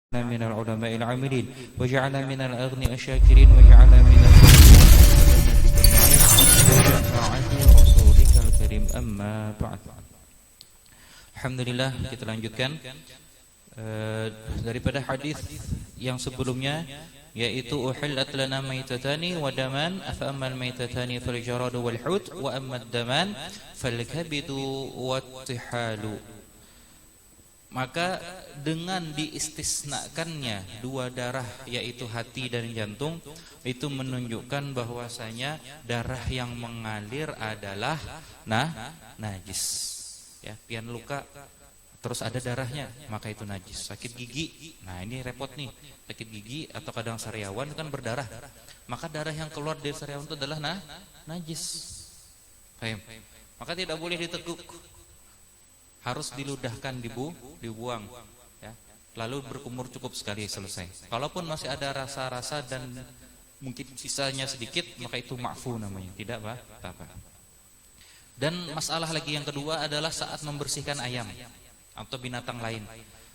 من العلماء العاملين وجعلنا من الأغنياء الشاكرين وجعلنا من طاعة رسولك الكريم أما بعد. Alhamdulillah, kita lanjutkan daripada hadis yang sebelumnya, yaitu uhillat lana maitatani wa daman fa ammal maitatani fal jaradu wal hut wa amma ad-daman fal kabidu wat tihalu. Maka dengan diistisnakannya dua darah, yaitu hati dan jantung, itu menunjukkan bahwasanya darah yang mengalir adalah najis. Ya, pian luka terus ada darahnya, maka itu najis. Sakit gigi, nah ini repot nih. Sakit gigi atau kadang sariawan kan berdarah, maka darah yang keluar dari sariawan itu adalah najis. Paham? Maka tidak boleh diteguk, harus diludahkan, dibuang, ya. Lalu berkumur cukup sekali, selesai. Kalaupun masih ada rasa-rasa dan mungkin sisanya sedikit, maka itu ma'fu namanya, tidak apa-apa. Dan masalah lagi yang kedua adalah saat membersihkan ayam atau binatang lain,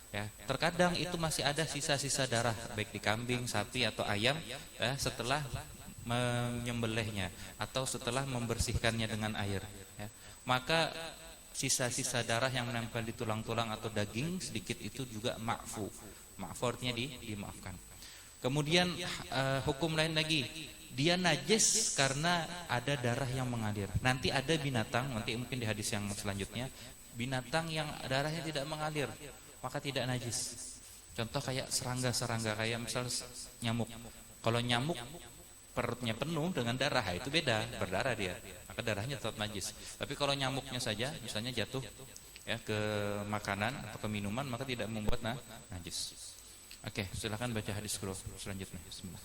ya. Terkadang itu masih ada sisa-sisa darah, baik di kambing, sapi atau ayam, ya, setelah menyembelihnya atau setelah membersihkannya dengan air, ya. Maka sisa-sisa darah yang menempel di tulang-tulang atau daging sedikit itu juga ma'fu. Ma'fu artinya dimaafkan. Kemudian hukum lain lagi, dia najis karena ada darah yang mengalir. Nanti ada binatang, nanti mungkin di hadis yang selanjutnya, binatang yang darahnya tidak mengalir, maka tidak najis. Contoh kayak serangga-serangga, kayak misal nyamuk. Kalau nyamuk perutnya penuh dengan darah, itu beda, berdarah dia, maka darahnya tetap najis. Tapi kalau nyamuknya saja misalnya jatuh, ya, ke makanan atau ke minuman, maka tidak membuat najis. Oke, silakan baca hadis selanjutnya. Bismillah.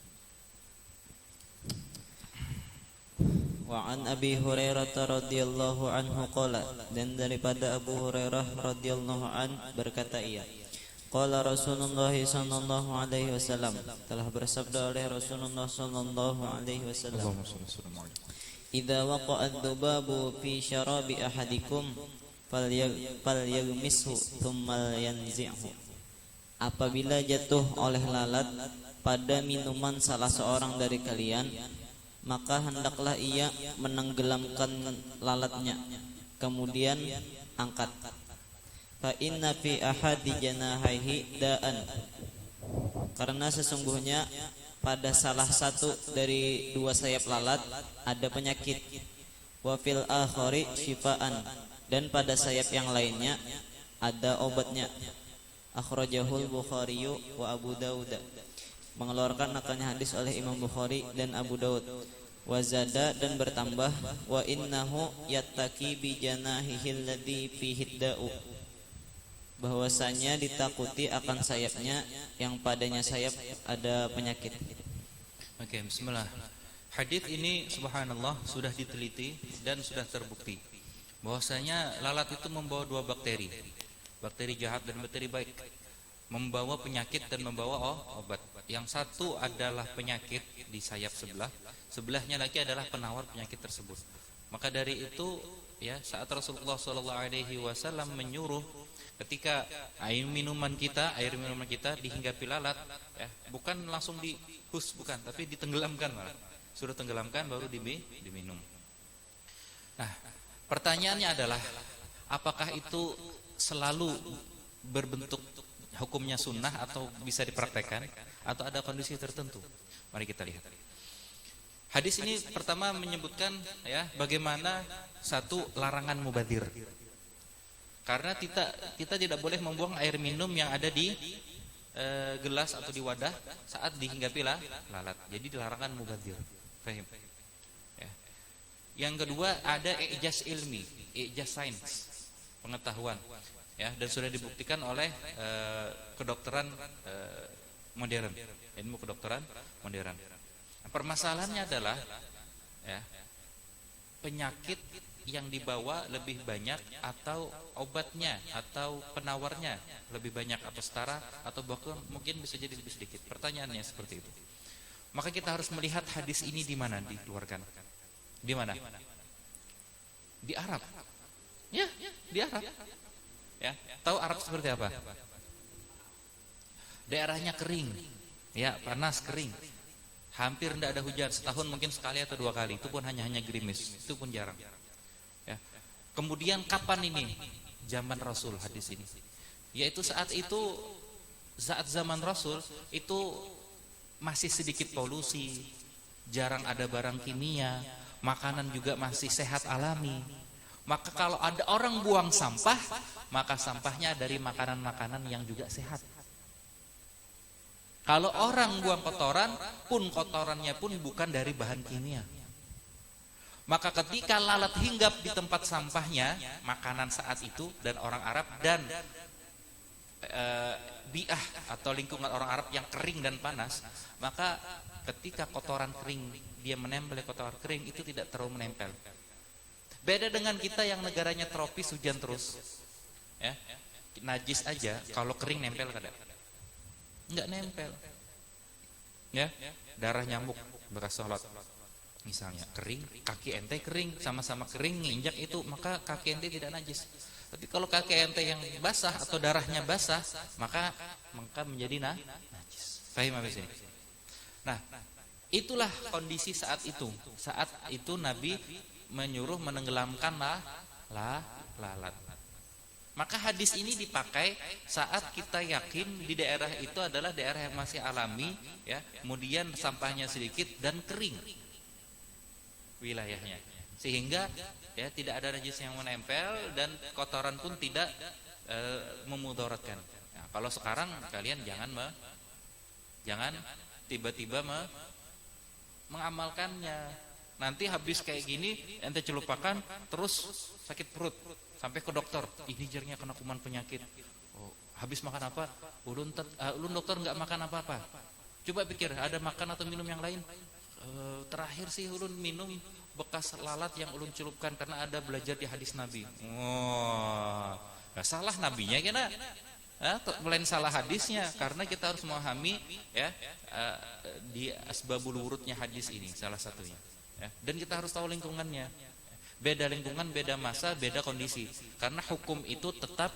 Wa an Abi Hurairah radhiyallahu anhu qala, dan daripada Abu Hurairah radhiyallahu an berkata ia, qala Rasulullah sallallahu alaihi wasallam, telah bersabda oleh Rasulullah sallallahu alaihi wasallam, idza waqa'a ad-dubabu fi syarabi ahadikum falyagmishu thumma yanzi'hu. Apabila jatuh oleh lalat pada minuman salah seorang dari kalian, maka hendaklah ia menenggelamkan lalatnya, kemudian angkat. Fa inna fi ahadi janahaihi da'an, karena sesungguhnya pada salah satu dari dua sayap lalat ada penyakit. Wa fil akhari syifaan, dan pada sayap yang lainnya ada obatnya. Akhrajahul Bukhari wa Abu Dawud, mengeluarkan nakalnya hadis oleh Imam Bukhari dan Abu Dawud. Wazada, dan bertambah, wa innahu yattaqi bi janahihi alladhi fihi da'u, bahwasanya ditakuti akan sayapnya yang padanya sayap ada penyakit. Oke, bismillah. Hadis ini subhanallah sudah diteliti dan sudah terbukti bahwasanya lalat itu membawa dua bakteri, bakteri jahat dan bakteri baik, membawa penyakit dan membawa obat. Yang satu adalah penyakit di sayap sebelahnya lagi adalah penawar penyakit tersebut. Maka dari itu, ya, saat Rasulullah SAW menyuruh ketika air minuman kita dihinggapi lalat, ya, bukan langsung dihus, bukan, tapi ditenggelamkan malah. Suruh tenggelamkan baru diminum. Nah, pertanyaannya adalah, apakah itu selalu berbentuk hukumnya sunnah atau bisa dipraktekkan, atau ada kondisi tertentu? Mari kita lihat. Hadis ini pertama menyebutkan, ya, bagaimana satu larangan mubadir. Karena kita tidak boleh membuang air minum yang ada di gelas atau di wadah saat dihinggapi lalat. Jadi dilarangan mubadir. Paham? Ya. Yang kedua ada ijaz ilmi, ijaz sains, pengetahuan, ya, dan sudah dibuktikan oleh kedokteran modern, ilmu kedokteran modern. Permasalahannya adalah, ya, penyakit yang dibawa lebih banyak atau obatnya atau penawarnya lebih banyak atau setara, atau bahkan mungkin bisa jadi lebih sedikit. Pertanyaannya seperti itu. Maka kita harus melihat hadis ini di mana dikeluarkan. Di mana? Di Arab. Ya, di Arab. Ya, tahu Arab seperti apa? daerahnya kering, ya panas kering, hampir tidak ada hujan, setahun mungkin sekali atau 2 kali, itu pun hanya gerimis, itu pun jarang. Ya. Kemudian kapan ini? Zaman Rasul hadis ini, yaitu saat zaman Rasul itu masih sedikit polusi, jarang ada barang kimia, makanan juga masih sehat alami. Maka kalau ada orang buang sampah, maka sampahnya dari makanan-makanan yang juga sehat. Kalau orang buang kotoran pun, kotorannya pun bukan dari bahan kimia. Maka ketika lalat hinggap di tempat sampahnya, makanan saat itu, dan orang Arab dan bi'ah atau lingkungan orang Arab yang kering dan panas, maka ketika kotoran kering dia menempel di kotoran kering, itu tidak terlalu menempel. Beda dengan kita yang negaranya tropis, hujan terus, ya, najis aja kalau kering nempel kada? Enggak nempel, ya. Darah nyamuk bekas sholat misalnya kering, kaki ente kering, sama-sama kering, nginjak itu, maka kaki ente tidak najis. Tapi kalau kaki ente yang basah atau darahnya basah, maka menjadi najis. Paham habis ini? Nah, itulah kondisi saat itu. Saat itu Nabi menyuruh menenggelamkan lalat. Maka hadis ini dipakai saat kita yakin di daerah itu adalah daerah yang masih alami, ya, kemudian sampahnya sedikit dan kering wilayahnya, sehingga ya tidak ada najis yang menempel dan kotoran pun tidak memudaratkan. Nah, kalau sekarang kalian jangan tiba-tiba mengamalkannya. Nanti habis kayak gini ente celupakan terus sakit perut sampai ke dokter, ini jernya kena kuman penyakit. Oh, habis makan apa? Ulun dokter nggak makan apa-apa. Coba pikir, ada makan atau minum yang lain? Terakhir sih ulun minum bekas lalat yang ulun celupkan karena ada belajar di hadis Nabi. Oh, nggak salah nabinya kena, melain salah hadisnya, karena kita harus memahami, ya, di asbabul wurudnya hadis ini salah satunya, ya. Dan kita harus tahu lingkungannya. Beda lingkungan, beda masa, beda kondisi. Karena hukum itu tetap,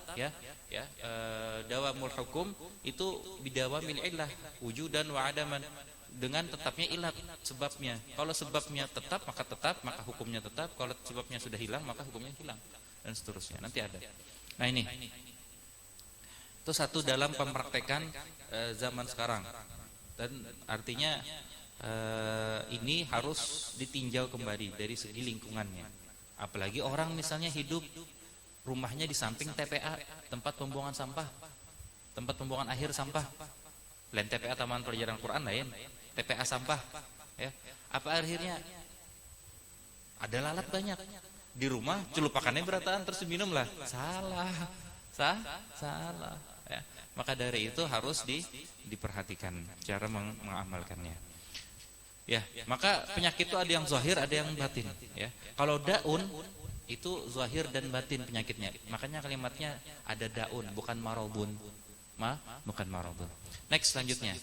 dawamul hukum itu bidawamil illah, wujudan wa adaman, dengan tetapnya ilat sebabnya. Kalau sebabnya tetap, maka hukumnya tetap. Kalau sebabnya sudah hilang, maka hukumnya hilang, dan seterusnya. Nanti ada. Nah, ini itu satu dalam pempraktekan zaman sekarang, dan artinya ini harus ditinjau kembali dari segi lingkungannya. Apalagi orang misalnya hidup rumahnya di samping TPA, tempat pembuangan sampah, tempat pembuangan akhir sampah. Lain TPA Taman Pelajaran Quran, lain TPA sampah, ya. Apa akhirnya? Ada lalat banyak di rumah, celupakannya berataan terus minumlah. Salah, ya. Maka dari itu harus diperhatikan cara mengamalkannya. Ya, maka penyakit itu ada yang zahir, ada yang batin, ya. Kalau daun itu zahir dan batin penyakitnya. Makanya kalimatnya ada daun, bukan marobun. Bukan marobun. Next, selanjutnya.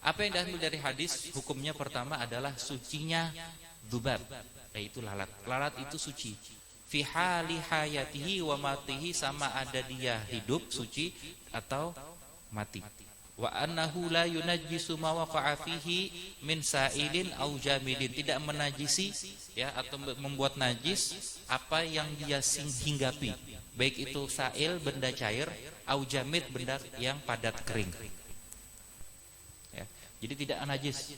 Apa yang diambil dari hadis? Hukumnya pertama adalah sucinya dzubab, yaitu lalat. Lalat itu suci. Fi hali hayatihi wa matihi, sama ada dia hidup suci atau mati. Wa annahu la yunajjisu ma waqa'a fihi min sa'ilin au jamidin, tidak menajisi, ya, atau membuat najis apa yang dia hinggapi, baik itu sa'il benda cair, au jamid benda yang padat kering. Ya, jadi tidak najis.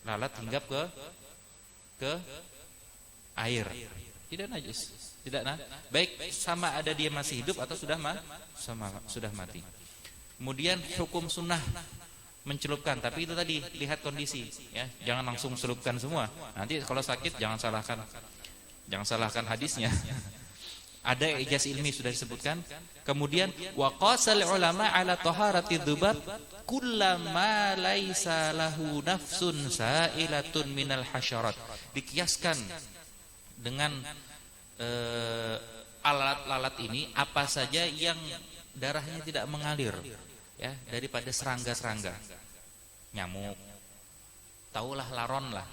Lalat hinggap ke air, tidak najis, baik sama ada dia masih hidup atau sudah mati. Kemudian hukum sunnah mencelupkan, tapi itu tadi lihat kondisi, ya, jangan langsung celupkan semua. Nanti kalau sakit jangan salahkan hadisnya. Ada ijaz ilmi sudah disebutkan. Kemudian wa qasal ulama ala taharati dzubab kullama laisa lahu nafsun sa'ilatun minal hasyarat. Dikiaskan dengan alat-alat ini apa saja yang darahnya tidak mengalir, ya, daripada serangga-serangga, nyamuk, tahulah laron lah,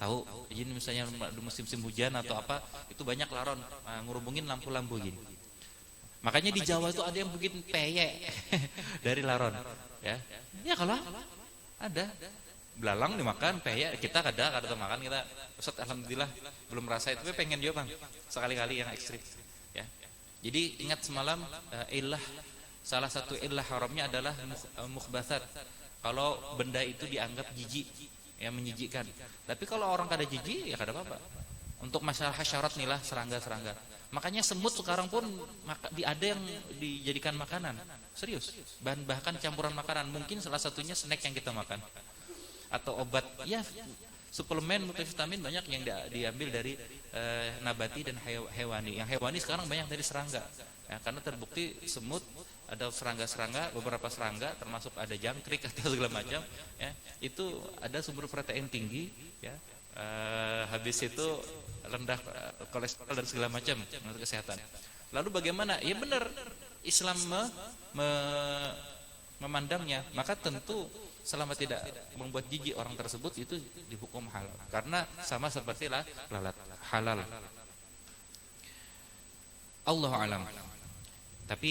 tahu, jadi misalnya musim hujan atau apa, itu banyak laron ngurubungin lampu-lampu gini. Makanya di Jawa itu ada yang bikin peyek dari laron. Ya. Ya kalau ada belalang dimakan, ya kita kada makan kita. Ustaz alhamdulillah belum merasa itu, tapi pengen juga Bang. Sekali-kali yang ekstrim. Ya. Jadi ingat semalam salah satu illah haramnya adalah mukhbatsat. Kalau benda itu dianggap jijik, ya menjijikkan. Tapi kalau orang kada jijik ya kada apa-apa. Untuk masalah hasyarat nih lah, serangga-serangga. Makanya semut sekarang pun ada yang dijadikan makanan. Serius. Bahkan campuran makanan. Mungkin salah satunya snack yang kita makan. Atau obat, ya suplemen multivitamin banyak yang diambil dari nabati dan hewani. Yang hewani sekarang banyak dari serangga. Ya, karena terbukti semut, ada serangga-serangga, beberapa serangga termasuk ada jangkrik atau segala macam, ya, itu ada sumber protein tinggi, ya. Habis itu rendah kolesterol dan segala macam untuk kesehatan. Lalu bagaimana? Ya benar, Islam memandangnya, maka tentu selama tidak membuat jijik orang tersebut itu dihukum halal, karena sama seperti lalat halal. Allahu alam. Tapi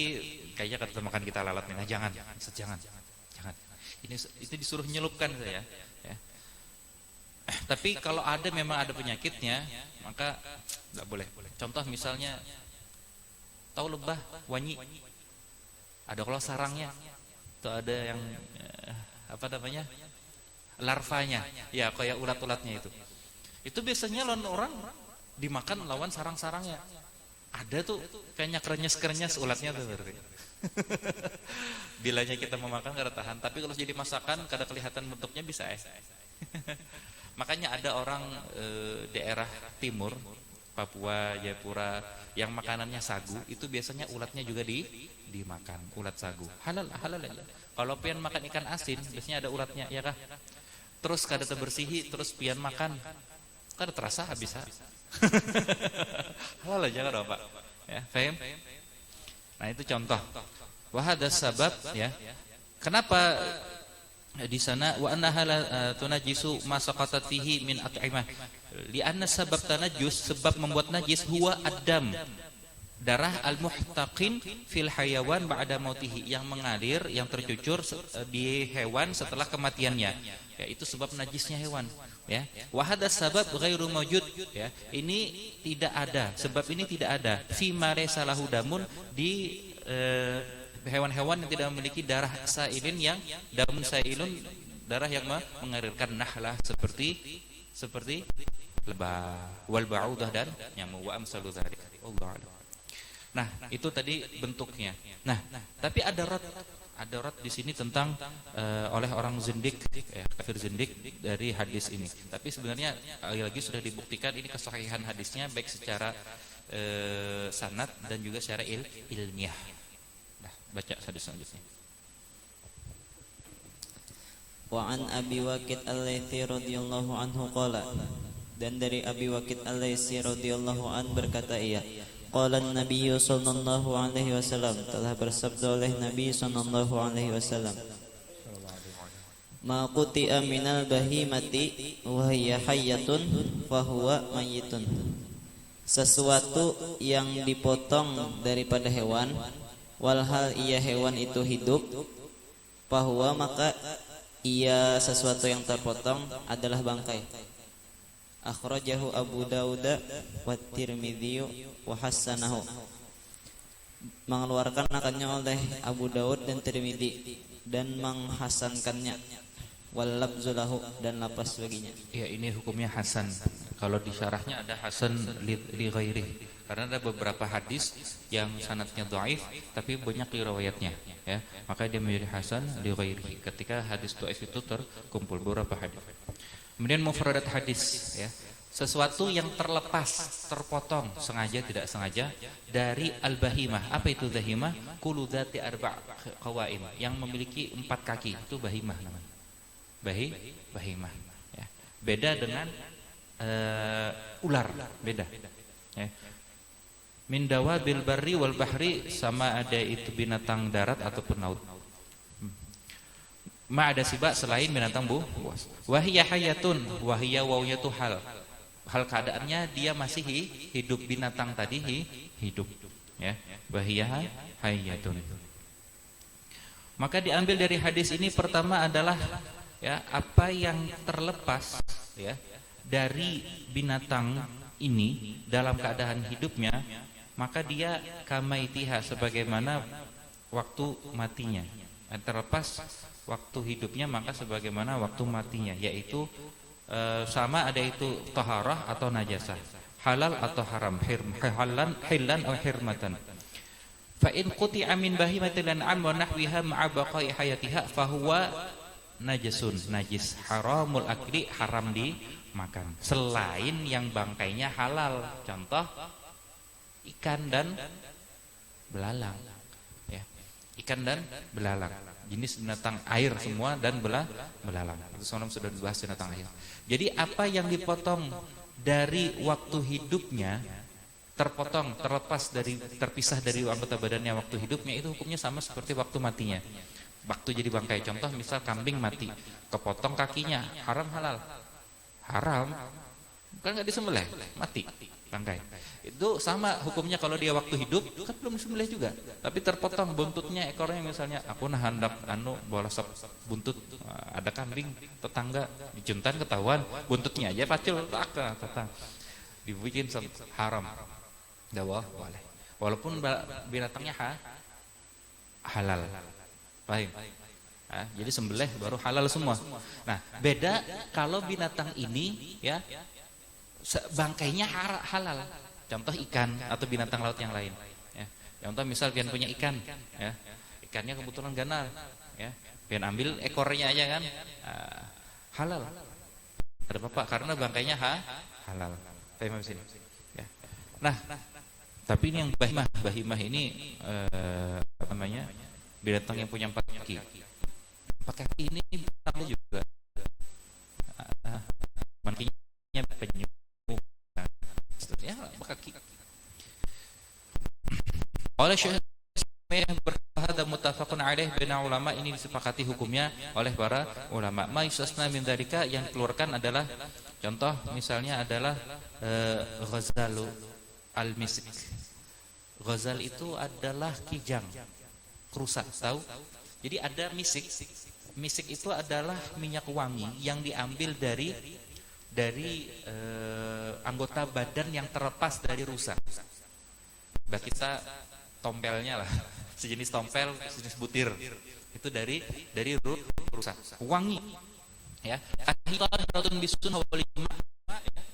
kayaknya kata makan kita lalat nih, nah, jangan. Ini disuruh nyelupkan saya. Ya. Tapi kalau memang ada penyakitnya, maka tidak boleh. Contoh misalnya, tahu lebah wanyi, ada kalau sarangnya, atau ada yang larvanya, ya kayak ulat-ulatnya itu biasanya lawan orang dimakan lawan sarang-sarangnya. Ada tuh kayak krenyes ulatnya tuh berarti. Bilanya kita memakan kada tahan, tapi kalau jadi masakan kada kelihatan bentuknya bisa Makanya ada orang daerah timur, Papua, Jayapura, yang makanannya sagu, itu biasanya ulatnya juga dimakan, ulat sagu. Halal aja. Kalau pian makan ikan asin, biasanya ada ulatnya, ya kah? Terus kada terbersihi, terus pian makan, kada terasa habis. Halal aja kan Pak, ya, paham? Nah itu contoh. Wahada sabab, ya. Kenapa di sana wa annaha la tunajisu ma saqatat fihi min at'imah? Li'anna sabab tanajus, sebab membuat najis, huwa ad-dam, darah al-muhtaqin fil hayawan ba'da mautihi, yang mengalir, yang tercucur di hewan setelah kematiannya. Ya, itu sebab najisnya hewan, ya. Wa hadza sabab ghairu mawjud, ya. Ini tidak ada, sebab ini tidak ada fi ma laysa lahu damun, di hewan-hewan yang tidak memiliki darah sailin, yang damun sailun, darah yang mengalirkan, nahlah seperti lebah, wal ba'udah, dan nyamuk, wa amsalu dzalik. Allahu a'lam. Nah, itu tadi bentuknya. Nah, tapi ada rad di sini tentang oleh orang zindik, ya, kafir zindik dari hadis ini. Tapi sebenarnya lagi sudah dibuktikan ini kesahihan hadisnya, baik secara sanad dan juga secara ilmiah. Nah, baca hadis selanjutnya. Wa an Abi Waqid al-Laitsi radhiyallahu anhu qala, dan dari Abi Waqid al-Laitsi radhiyallahu an berkata ia, qala an-nabiy sallallahu alaihi wasallam, telah bersabda oleh Nabi sallallahu alaihi wasallam, ma quti'a minal bahimati wa hiya hayyatun fa huwa mayyitun, sesuatu yang dipotong daripada hewan walhal ia hewan itu hidup, bahwa maka ia sesuatu yang terpotong adalah bangkai. Akhrajahu Abu Dawud wa Tirmidzi wa hasanahu, mengeluarkan akannya oleh Abu Dawud dan Tirmidzi dan menghasankannya, wal lafzu lahu, dan lapas baginya. Ya, ini hukumnya hasan. Kalau di syarahnya ada hasan li ghairi, karena ada beberapa hadis yang sanadnya dhaif tapi banyak riwayatnya, ya. Maka dia menjadi hasan li ghairi ketika hadis dhaif itu terkumpul beberapa hadis. Kemudian mufradat hadis, ya. Sesuatu yang terlepas, terpotong sengaja tidak sengaja dari al-bahimah. Apa itu bahimah? Kullu dzati arba' qawaim, yang memiliki 4 kaki, itu bahimah namanya. Bahimah, ya. Beda dengan ular, beda, ya. Min dawabil barri wal bahri, sama ada itu binatang darat ataupun laut. Ma ada sibak selain binatang buas. Wahiyya hayatun, wahiyya wawnya itu hal keadaannya dia masih hidup, binatang tadi hidup, ya. Wahiyya hayatun. Maka diambil dari hadis ini pertama adalah ya apa yang terlepas ya dari binatang ini dalam keadaan hidupnya, maka dia kamaitiha sebagaimana waktu matinya. Terlepas waktu hidupnya maka sebagaimana waktu matinya, yaitu sama ada itu taharah atau najasah, halal atau haram, hilan atau hirmatan. Fa in quti'a min bahimatil an'am wa nahwiha ma'a baqa'i hayatiha fa huwa najasun, najis, haramul akli, haram dimakan. Selain yang bangkainya halal, contoh ikan dan belalang. Ya. Ikan dan belalang, jenis binatang air semua dan belalang. Itu sudah dibahas binatang air. Jadi apa yang dipotong dari waktu hidupnya, terpotong, terpisah dari anggota badannya waktu hidupnya, itu hukumnya sama seperti waktu matinya. Waktu jadi bangkai, contoh misal kambing mati, kepotong kakinya, haram halal? Haram, kan nggak disembelih, mati bangkai. Itu sama hukumnya kalau dia waktu hidup, kan belum disembelih juga, tapi terpotong buntutnya, ekornya misalnya. Aku nah hendak bola sop buntut, ada kambing tetangga dicuntan ketahuan, buntutnya aja pacul, tetang dibikin haram. Nggak boleh, walaupun binatangnya halal. Baik. Jadi sembelih baru halal semua. Nah, beda kalau binatang ini ya bangkainya halal. Contoh ikan atau binatang laut yang lain. Ya. Contoh misal pian punya ikan, ya. Ikannya kebetulan ganal, ya. Pian ambil ekornya aja kan, halal. Ada apa-apa karena bangkainya halal. Paham sini. Ya. Nah, tapi ini yang bahimah ini apa namanya? Binatang yang punya 4 kaki. 4 kaki ini binatang juga kakinya penyu, ya 4 kaki. Oleh Syekh berkata muttafaqun alaih baina ulama, ini disepakati hukumnya oleh para ulama. Ma yustasna min dzalika, yang keluarkan adalah contoh misalnya adalah ghazalu al-misik. Ghazal itu adalah kijang, kerusak, tahu? Jadi ada misik. Misik itu adalah minyak wangi yang diambil dari anggota badan yang terlepas dari rusa. Bah kita tompelnya lah, sejenis tompel, sejenis butir. Itu dari rusa. Wangi. Ya. Kahilatun bisun walima.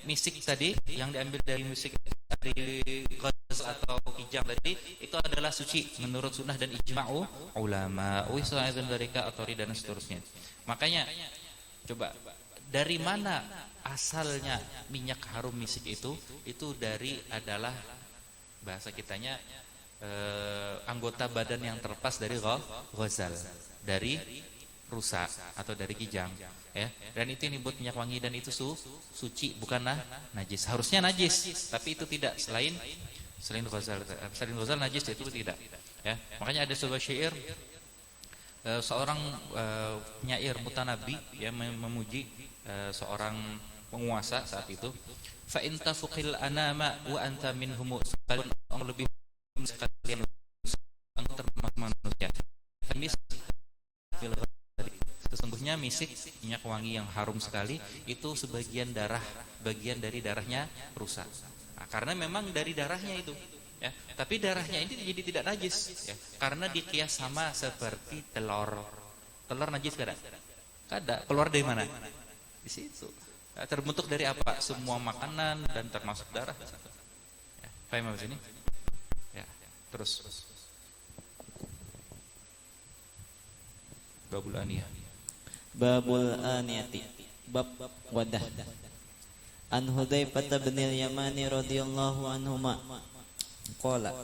Misik tadi yang diambil dari misik dari ghazal atau kijang tadi itu adalah suci menurut sunnah dan ijma'u ulama, wisa'idun darika atori dan seterusnya. Makanya coba dari mana asalnya minyak harum misik itu adalah bahasa kitanya anggota badan yang terlepas dari ghazal, dari rusa atau dari kijang, ya. Dan itu ini buat minyak wangi dan itu suci, bukanlah najis. Harusnya najis, tapi itu tidak, selain ghazal najis itu tidak, ya. Makanya ada sebuah syair seorang penyair Mutanabbi yang memuji seorang penguasa saat itu. Fa in tafuqil anama wa anta minhum sekalian lebih sekalian termasuk manusia. Sesungguhnya misik, minyak wangi yang harum sekali, itu bagian dari darahnya rusa. Nah, karena memang dari darahnya itu, ya. Tapi darahnya ini jadi tidak najis, ya. Karena dikias sama seperti telur. Telur najis kada? Kada. Keluar dari mana? Di situ. Ya, terbentuk dari apa? Semua makanan dan termasuk darah. Ya, paham sini? Ya, terus. Babul aniyah. Babul aniyati, bab wadah. An Hudzaifah bin al-Yamani radhiyallahu anhuma qala,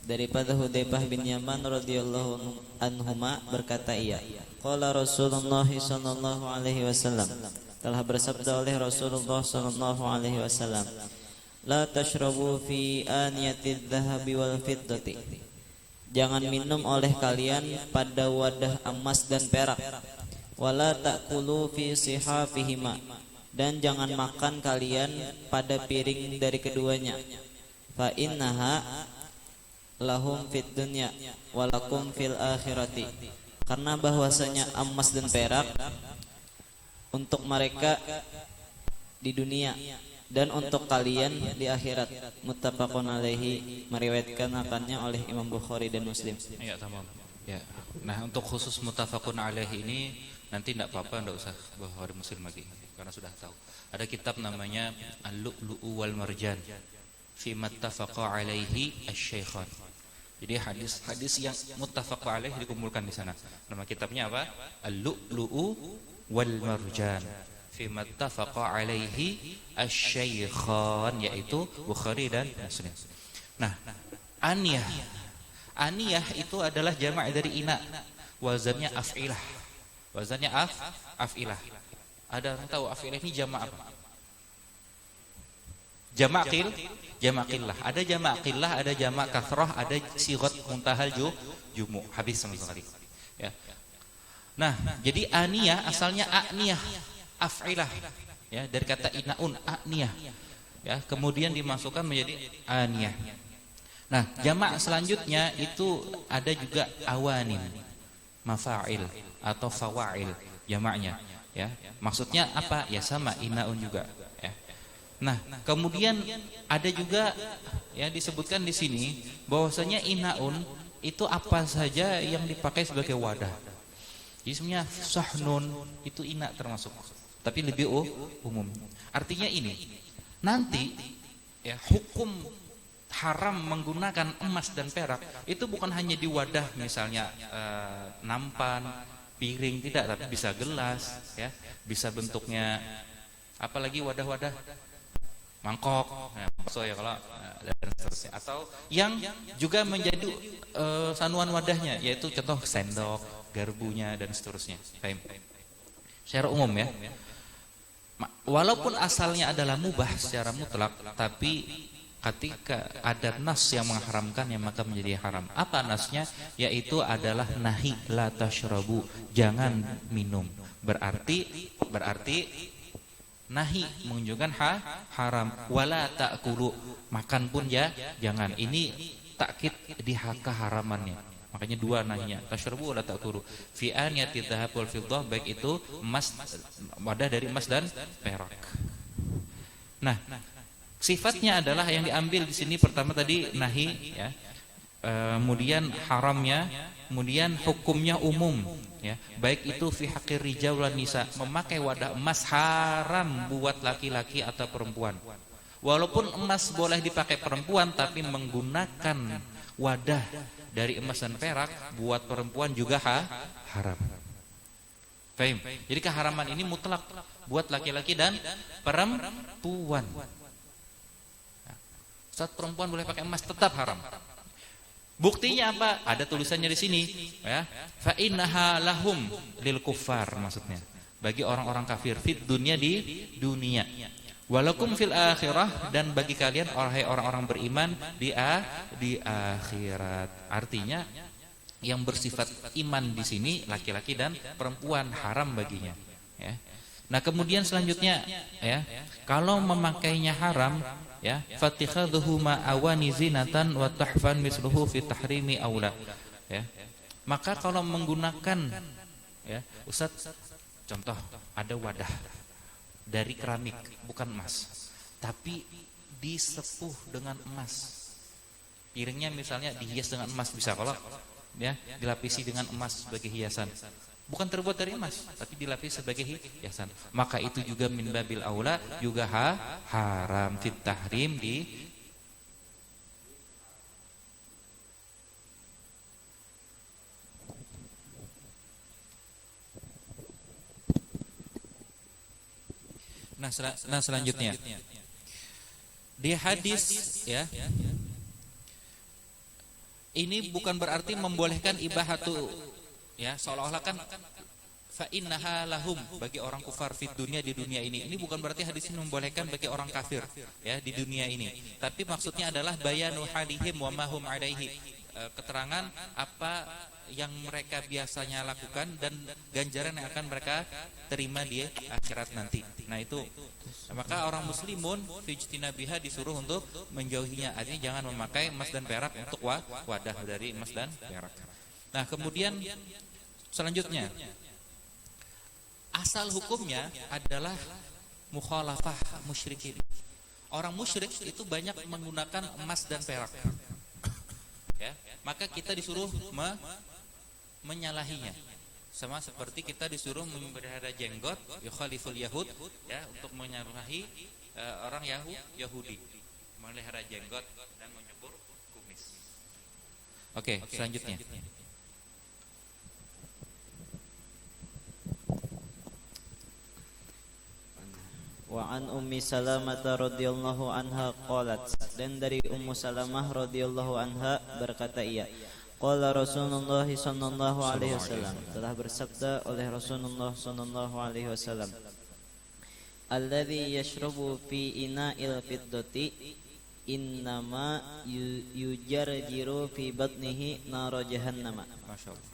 daripada Hudzaifah bin Yaman radhiyallahu anhuma berkata ia, qala Rasulullah sallallahu alaihi wasallam, telah bersabda oleh Rasulullah sallallahu alaihi wasallam, la tashrabu fi aniyatidz dhahabi wal fiddati, jangan minum oleh kalian pada wadah emas dan perak. Wala ta'kulu fi sihafihima, dan jangan makan kalian pada piring dari keduanya. Fa innaha lahum fid dunya walakum fil akhirati, karena bahwasanya emas dan perak untuk mereka di dunia dan untuk kalian di akhirat. Muttafaqun alaihi, meriwayatkan akannya oleh Imam Bukhari dan Muslim. Ya, tamam. Ya. Nah, untuk khusus muttafaqun alaihi ini nanti enggak apa-apa, enggak usah Bukhari Muslim lagi karena sudah tahu. Ada kitab namanya Al-Lu'lu'u wal Marjan fi mattafaqa alaihi asy-syaikhan. Jadi hadis-hadis yang muttafaq alaih dikumpulkan di sana. Nama kitabnya apa? Al-Lu'lu'u wal Marjan fi mattafaqa alaihi asy-syaikhan, yaitu Bukhari dan Muslim. Nah, aniyah. Aniyah itu adalah jamak dari ina. Wazannya af'ilah. Wazannya af'ilah. Ada orang tahu af'ilah ini jamak apa? Jamak qillah. Ada jamak qillah, ada jamak kathrah, ada sighat muntahal jumu. Habis sama sekali. Ya. Nah, jadi aniyah asalnya a'niyah, af'ilah. Ya, dari kata inaun, a'niyah. Ya, kemudian dimasukkan menjadi aniyah. Nah, jamak selanjutnya itu ada juga awanin, mafa'il atau fawa'il jamaknya. Ya, maksudnya apa? Ya sama inaun juga. Nah, kemudian ada juga ya disebutkan di sini bahwasanya inaun itu apa saja yang dipakai sebagai wadah. Jadi sebenarnya sahnun itu ina termasuk, tapi lebih umum. Artinya ini, nanti ya hukum haram menggunakan emas dan perak itu bukan hanya di wadah misalnya nampan, piring, tidak, tapi bisa gelas ya, bisa bentuknya apalagi wadah-wadah mangkok, ya kalau dan seterusnya, atau yang juga menjadi sanuan wadahnya, yaitu contoh sendok, garpunya dan seterusnya. Baik. Secara umum ya, walaupun asalnya adalah mubah secara mutlak, tapi ketika ada nas yang mengharamkannya maka menjadi haram. Apa nasnya? Yaitu adalah nahi la tashrabu, jangan minum. Berarti nahi menunjukkan haram. Wala ta'kulu, makan pun ya jangan. Ini takkid di keharamannya. Makanya dua nahinya, tashrabu wala ta'kulu. Fi aniyati dzahab wal fiddah, baik itu emas, wadah dari emas dan perak. Nah, sifatnya adalah yang diambil di sini pertama tadi nahi ya. Kemudian haramnya, kemudian hukumnya umum ya, baik itu fi haqqir rijal wan nisa, memakai wadah emas haram buat laki-laki atau perempuan. Walaupun emas boleh dipakai perempuan, tapi menggunakan wadah dari emas dan perak buat perempuan juga haram. Paham? Jadi keharaman ini mutlak buat laki-laki dan perempuan. Saat perempuan boleh pakai emas tetap haram. Buktinya apa? Ada tulisannya di sini ya. Fa innaha lahum lil kuffar, maksudnya bagi orang-orang kafir, fit dunia, di dunia, walakum fil akhirah, dan bagi kalian orang-orang beriman di akhirat. Artinya yang bersifat iman di sini laki-laki dan perempuan haram baginya ya. Nah, kemudian selanjutnya ya, kalau memakainya haram ya, fatikhadhuhu ma awani zinatan wa tahfan misluhu fi tahrimi aula ya. Maka kalau menggunakan ya, Ustaz, contoh ada wadah dari keramik bukan emas, tapi disepuh dengan emas. Piringnya misalnya dihias dengan emas, bisa kalau ya dilapisi dengan emas sebagai hiasan. Bukan terbuat dari emas, tapi dilapisi sebagai hiasan. Maka itu juga min babil aula, juga haram fit tahrim di Nah, selanjutnya di hadis ya, ini bukan berarti membolehkan ibahatu ya, seolah-olah kan fa innaha lahum, bagi orang kufar fit dunia, di dunia ini. Ini bukan berarti hadis ini membolehkan bagi orang kafir ya di dunia ini. Tapi maksudnya adalah bayanu halihim wa mahum alaihi, keterangan apa yang mereka biasanya lakukan dan ganjaran yang akan mereka terima di akhirat nanti. Nah, itu maka orang muslimun fijtinabiha disuruh untuk menjauhinya. Artinya jangan memakai emas dan perak untuk wadah dari emas dan perak. Nah, kemudian Selanjutnya, asal hukumnya adalah mukhalafah musyrikin. Orang musyrik itu banyak menggunakan emas dan perak. Ya, maka kita disuruh menyalahinya. Sama seperti kita disuruh memelihara jenggot, yukhaliful yahud, ya, untuk menyalahi orang Yahudi, memelihara jenggot dan menyebur kumis. Oke, selanjutnya. Wa an Ummi Salamah radhiyallahu anha qalat, dan dari Ummu Salamah radhiyallahu anha berkata ia, qala Rasulullah sallallahu alaihi wasallam, telah bersabda oleh Rasulullah sallallahu alaihi wasallam, alladzi yashrabu fi ina'il fiddati innama yujarjiru fi batnihi nar jahannam. Masyaallah.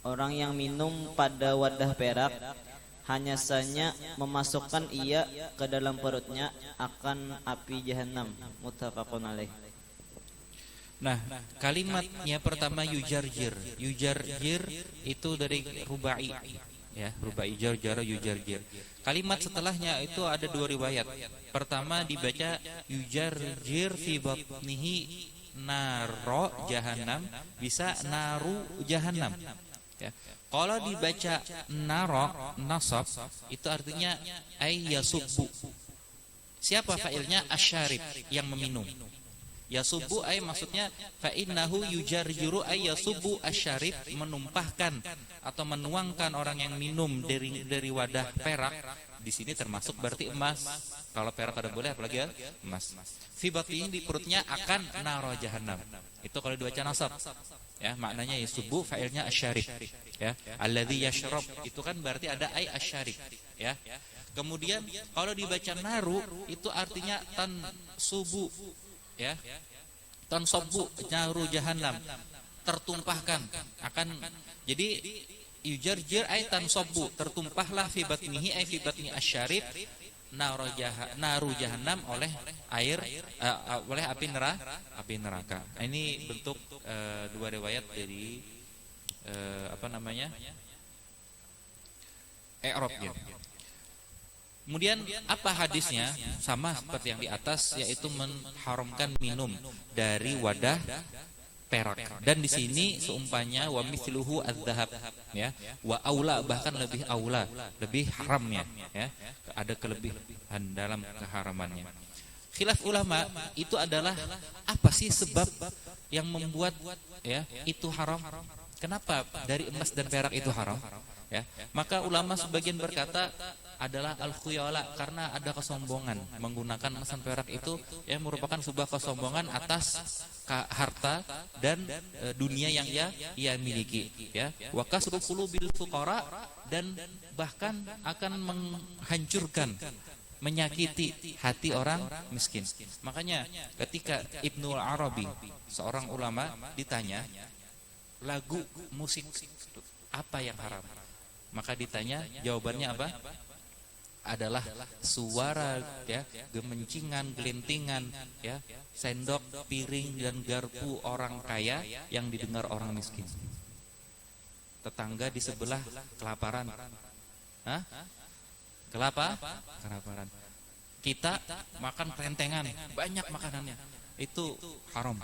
Orang yang minum pada wadah perak hanya saja memasukkan ia ke dalam perutnya akan api jahanam. Muttafaqun alaih. Nah, kalimatnya pertama yujarjir. Yujarjir itu dari rubai, ya, rubai jarjara yujarjir. Kalimat setelahnya itu ada dua riwayat. Pertama dibaca yujarjir fi batnihi naro jahannam, bisa naru jahannam. Ya. Kalau dibaca naro nasab itu artinya ay yasubbu. Siapa fa'ilnya? Asyarib, yang meminum. Yasubbu ay maksudnya fa innahu yujarjiru ay yasubbu asyarib, menumpahkan atau menuangkan orang yang minum dari wadah perak. Di sini termasuk berarti emas. Kalau perak ada boleh, apalagi ya emas. Fi batnihi, di perutnya akan naro jahannam. Itu kalau dibaca nasab. Ya, maknanya yasubbu, fa'ilnya asyarib. Ya, alladzi yashrab itu kan berarti ada ay asyarib, ya. Kemudian kalau dibaca naru itu artinya tan subu, ya. Tan subu, naru jahannam, tertumpahkan akan. Jadi yujarjir ay tan subu, tertumpahlah fi batnihi ay fi batni asyarib naru jahannam oleh air oleh api neraka. Ini bentuk dua riwayat dari i'rabnya. Kemudian apa hadisnya? Sama seperti yang di atas, yaitu mengharamkan minum dari wadah perak. Dan di sini seumpamanya wa mithluhu adzhab, ya, wa aula, bahkan lebih aula, lebih haramnya, ya. Ada kelebihan dalam keharamannya. Khilaf ulama itu adalah apa sih sebab yang membuat, ya, itu haram? Kenapa dari emas dan perak itu haram? Ya, maka ulama sebagian berkata adalah al-khuyala, karena ada kesombongan menggunakan emas dan perak itu, ya, merupakan sebuah kesombongan atas harta dan dunia yang ia miliki, ya. Wa kasru qulubil fuqara, dan bahkan akan menghancurkan, menyakiti hati orang miskin. Makanya ketika Ibnu Arabi, seorang ulama, ditanya lagu musik apa yang haram, maka ditanya, jawabannya apa? Adalah suara, ya, gemencingan, gelintingan, ya, sendok, piring dan garpu orang kaya yang didengar orang miskin. Tetangga di sebelah kelaparan. Hah? Kelaparan. Kita makan kerentengan, banyak makanannya. Itu haram.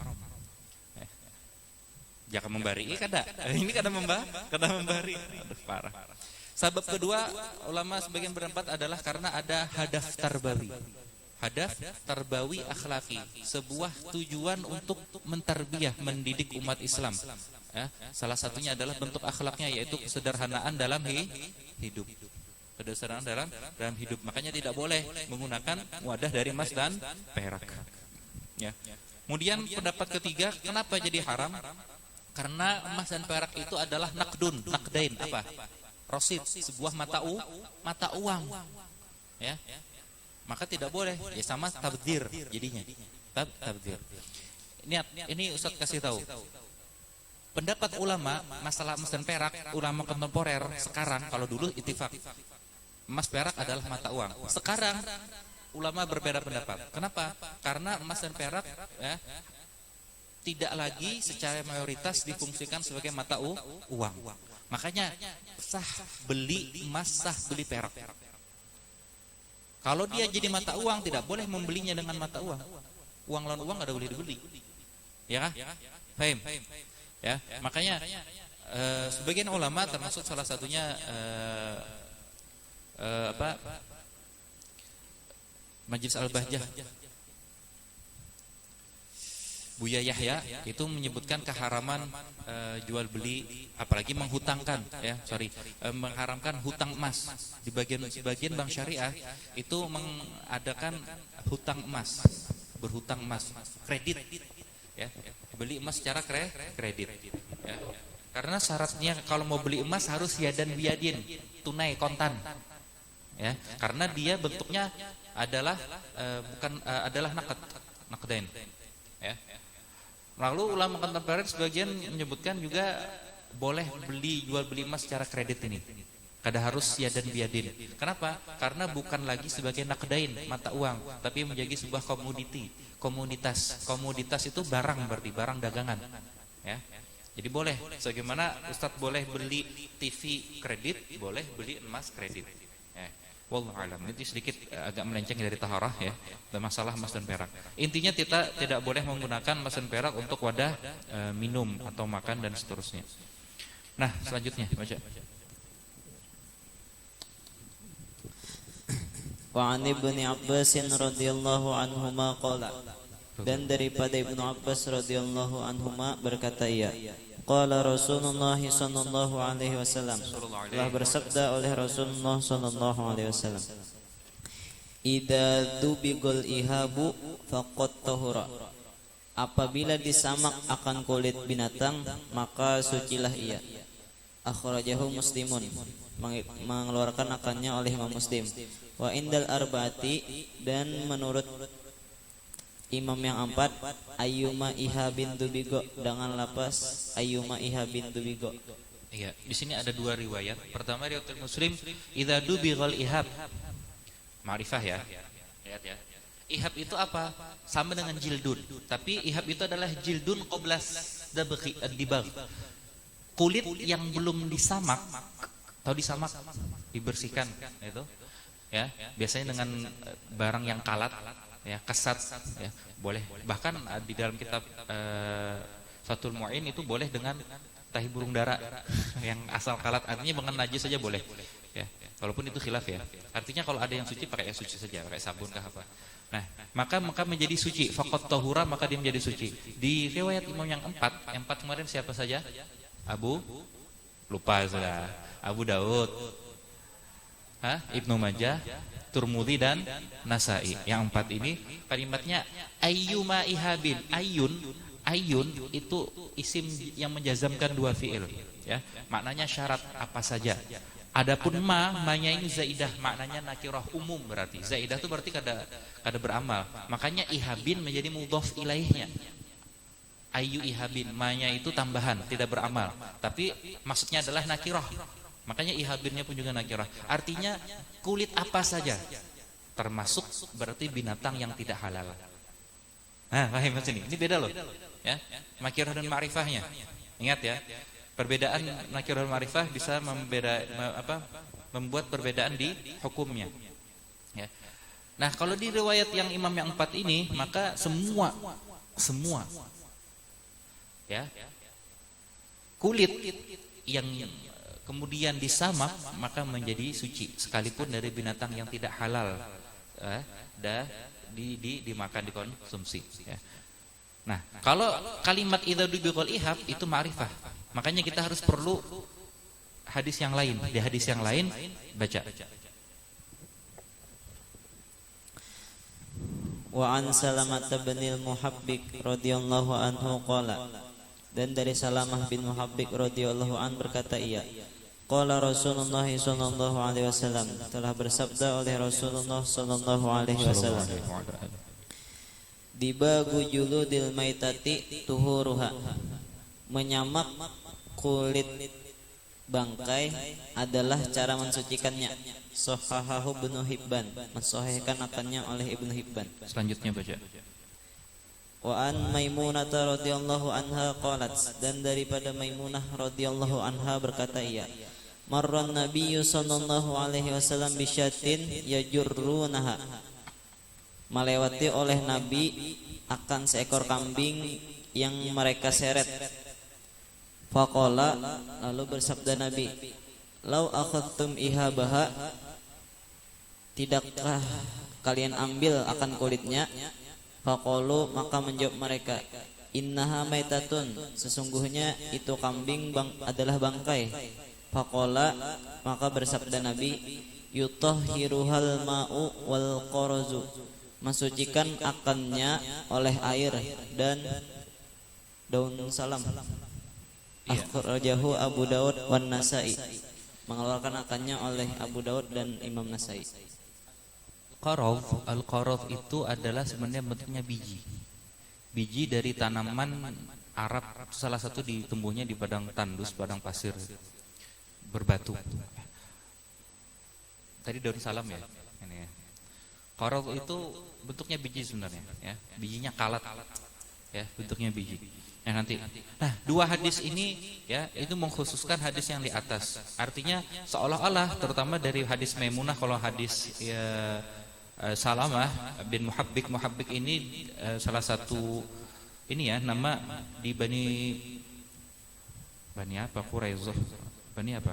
Jangan membari, ini kada membari. Aduh, parah. Sebab kedua, ulama sebagian berempat adalah karena ada hadaf tarbawi. Hadaf tarbawi akhlaki, sebuah tujuan untuk mentarbiyah, mendidik umat Islam. Ya, salah satunya adalah bentuk akhlaknya, yaitu kesederhanaan dalam hidup. Kesederhanaan dalam hidup. Makanya tidak boleh menggunakan wadah dari emas dan perak. Ya. Kemudian pendapat ketiga, kenapa jadi haram? Karena emas dan perak itu adalah nakdain, apa? Rosid, sebuah mata uang. Ya. Maka tidak boleh, ya, sama tabdzir jadinya. Tabdzir. Ini Ustaz kasih tahu. Pendapat ulama masalah emas dan perak, ulama kontemporer sekarang, kalau dulu ittifaq emas perak adalah mata uang. Sekarang ulama berbeda pendapat. Kenapa? Karena emas dan perak, ya, tidak lagi secara mayoritas difungsikan sebagai mata uang. Makanya sah beli emas, sah beli perak. Kalau dia jadi mata uang, tidak boleh membelinya dengan mata uang. Uang lawan uang ada boleh dibeli. Ya, paham? Ya, makanya sebagian ulama termasuk salah satunya Majlis Al-Bahjah, Buya Yahya itu menyebutkan keharaman jual beli, apalagi menghutangkan, mengharamkan hutang emas. Di sebagian bank syariah itu mengadakan hutang emas, berhutang emas, kredit, ya, beli emas secara kredit. Ya. Karena syaratnya kalau mau beli emas harus yadan biyadin, tunai kontan, ya, karena dia bentuknya adalah adalah naqdain, ya. Lalu ulama kontemporer sebagian menyebutkan juga boleh jual beli emas secara kredit ini. Kada harus yadan biyadin. Kenapa? Karena bukan lagi sebagai naqdain, mata uang, tapi menjadi sebuah komoditas. Komoditas itu barang, berarti barang dagangan, ya. Jadi boleh, sebagaimana Ustadz boleh beli TV kredit, boleh beli emas kredit. Wallahu a'lam. Ini sedikit agak melenceng dari taharah, ya, masalah emas dan perak. Intinya kita tidak boleh menggunakan emas dan perak untuk wadah minum atau makan dan seterusnya. Nah, selanjutnya baca. Wa 'an Ibnu Abbas radhiyallahu anhuma qala, dan daripada Ibnu Abbas radhiyallahu anhuma berkata ia, qala Rasulullah sallallahu alaihi wasallam, telah bersabda oleh Rasulullah sallallahu alaihi wasallam, idza dubigul ihabu faqad tahura, apabila disamak akan kulit binatang maka sucilah ia. Akhrajahu Muslimun, mengeluarkan akannya oleh Imam Muslim. Wa indal arba'ati, dan menurut imam yang empat, ayyuma iha bintu bigo, dengan lapas ayyuma iha bintu bigo. Iya, di sini ada dua riwayat. Pertama riwayat Muslim, idza dubighal ihab. Ma'rifah, ya. Lihat, ya. Ihab itu apa? Sama dengan jildun, tapi ihab itu adalah jildun qoblas dabqi ad-dibagh. Kulit yang belum disamak, atau disamak, dibersihkan, itu, ya. Biasanya dengan barang yang kalat, ya, kesat, ya, boleh. Bahkan di dalam kitab Fathul Mu'in itu boleh dengan tahi burung dara yang asal kalat, artinya dengan najis saja boleh, ya. Walaupun itu khilaf, ya. Artinya kalau ada yang suci pakai air suci saja, pakai sabun kah apa. Nah, maka menjadi suci. Faqat tahura, maka dia menjadi suci. Di riwayat imam yang empat kemarin siapa saja? Lupa sudah. Abu Daud, Ibnu Majah, Turmudi dan Nasai. Yang empat ini kalimatnya ayyuma ihabin. Ayun itu isim yang menjazamkan dua fiil, ya. Maknanya syarat apa saja. Adapun ma-nya ini zaidah, maknanya nakirah umum, berarti zaidah itu berarti kada beramal. Makanya ihabin menjadi mudhof ilaihnya. Ayu ihabin, ma-nya itu tambahan, tidak beramal, tapi maksudnya adalah nakirah. Makanya ihabinnya pun juga nakirah. Artinya kulit apa saja, termasuk berarti binatang yang tidak halal. Nah, paham sini. Ini beda loh, ya. Nakirah dan ma'rifahnya. Ingat, ya. Perbedaan nakirah dan ma'rifah bisa membuat perbedaan di hukumnya. Ya. Nah, kalau di riwayat yang imam yang empat ini, maka semua, ya, kulit yang kemudian disamak maka menjadi suci, sekalipun dari binatang yang tidak halal, dimakan, dikonsumsi, ya. Nah, kalau kalimat idza dubiqal ihab itu ma'rifah, makanya kita harus perlu hadis yang lain. Di hadis yang lain baca. Wa an Salamah bin al-Muhabbik radhiyallahu anhu qala, dan dari Salamah bin Muhabbik radhiyallahu an berkata ia, qala Rasulullah sallallahu alaihi wasallam, telah bersabda oleh Rasulullah sallallahu alaihi wasallam, dibagu juludil maitati tuhuruha, menyamak kulit bangkai adalah cara mensucikannya. Sahahahu Ibnu Hibban, mensahihkan akannya oleh Ibnu Hibban. Selanjutnya baca. Wa an Maimunah radhiyallahu anha qalat, dan daripada Maimunah radhiyallahu anha berkata ia, marran nabiyyu sallallahu alaihi wasallam bisyatin yajurrunaha, melewati oleh Nabi akan seekor kambing yang mereka seret. Faqala, lalu bersabda Nabi, lau akhadtum ihabaha, tidakkah kalian ambil akan kulitnya? Faqalu, maka menjawab mereka, innaha maitatun, sesungguhnya itu kambing adalah bangkai. Faqala, maka bersabda Nabi, yutahhiruhal ma'u wal qarazu, mensucikan akannya oleh air dan daun salam. Akhrajahu Abu Daud wan Nasa'i, mengeluarkan akannya oleh Abu Daud dan Imam Nasa'i. Al-qaraf itu adalah sebenarnya bentuknya biji. Biji dari tanaman Arab, salah satu ditumbuhnya di padang tandus, padang pasir berbatu. Tadi daun salam ya, ini ya. Qaraf itu bentuknya biji sebenarnya, ya. Bijinya kalat, ya, bentuknya biji. Ya nanti. Nah, dua hadis ini ya itu mengkhususkan hadis yang di atas. Artinya seolah-olah, terutama dari hadis Maimunah, kalau hadis ya Salamah bin Muhabbik ini salah satu ini ya nama di Bani apa, Quraizah, Bani apa?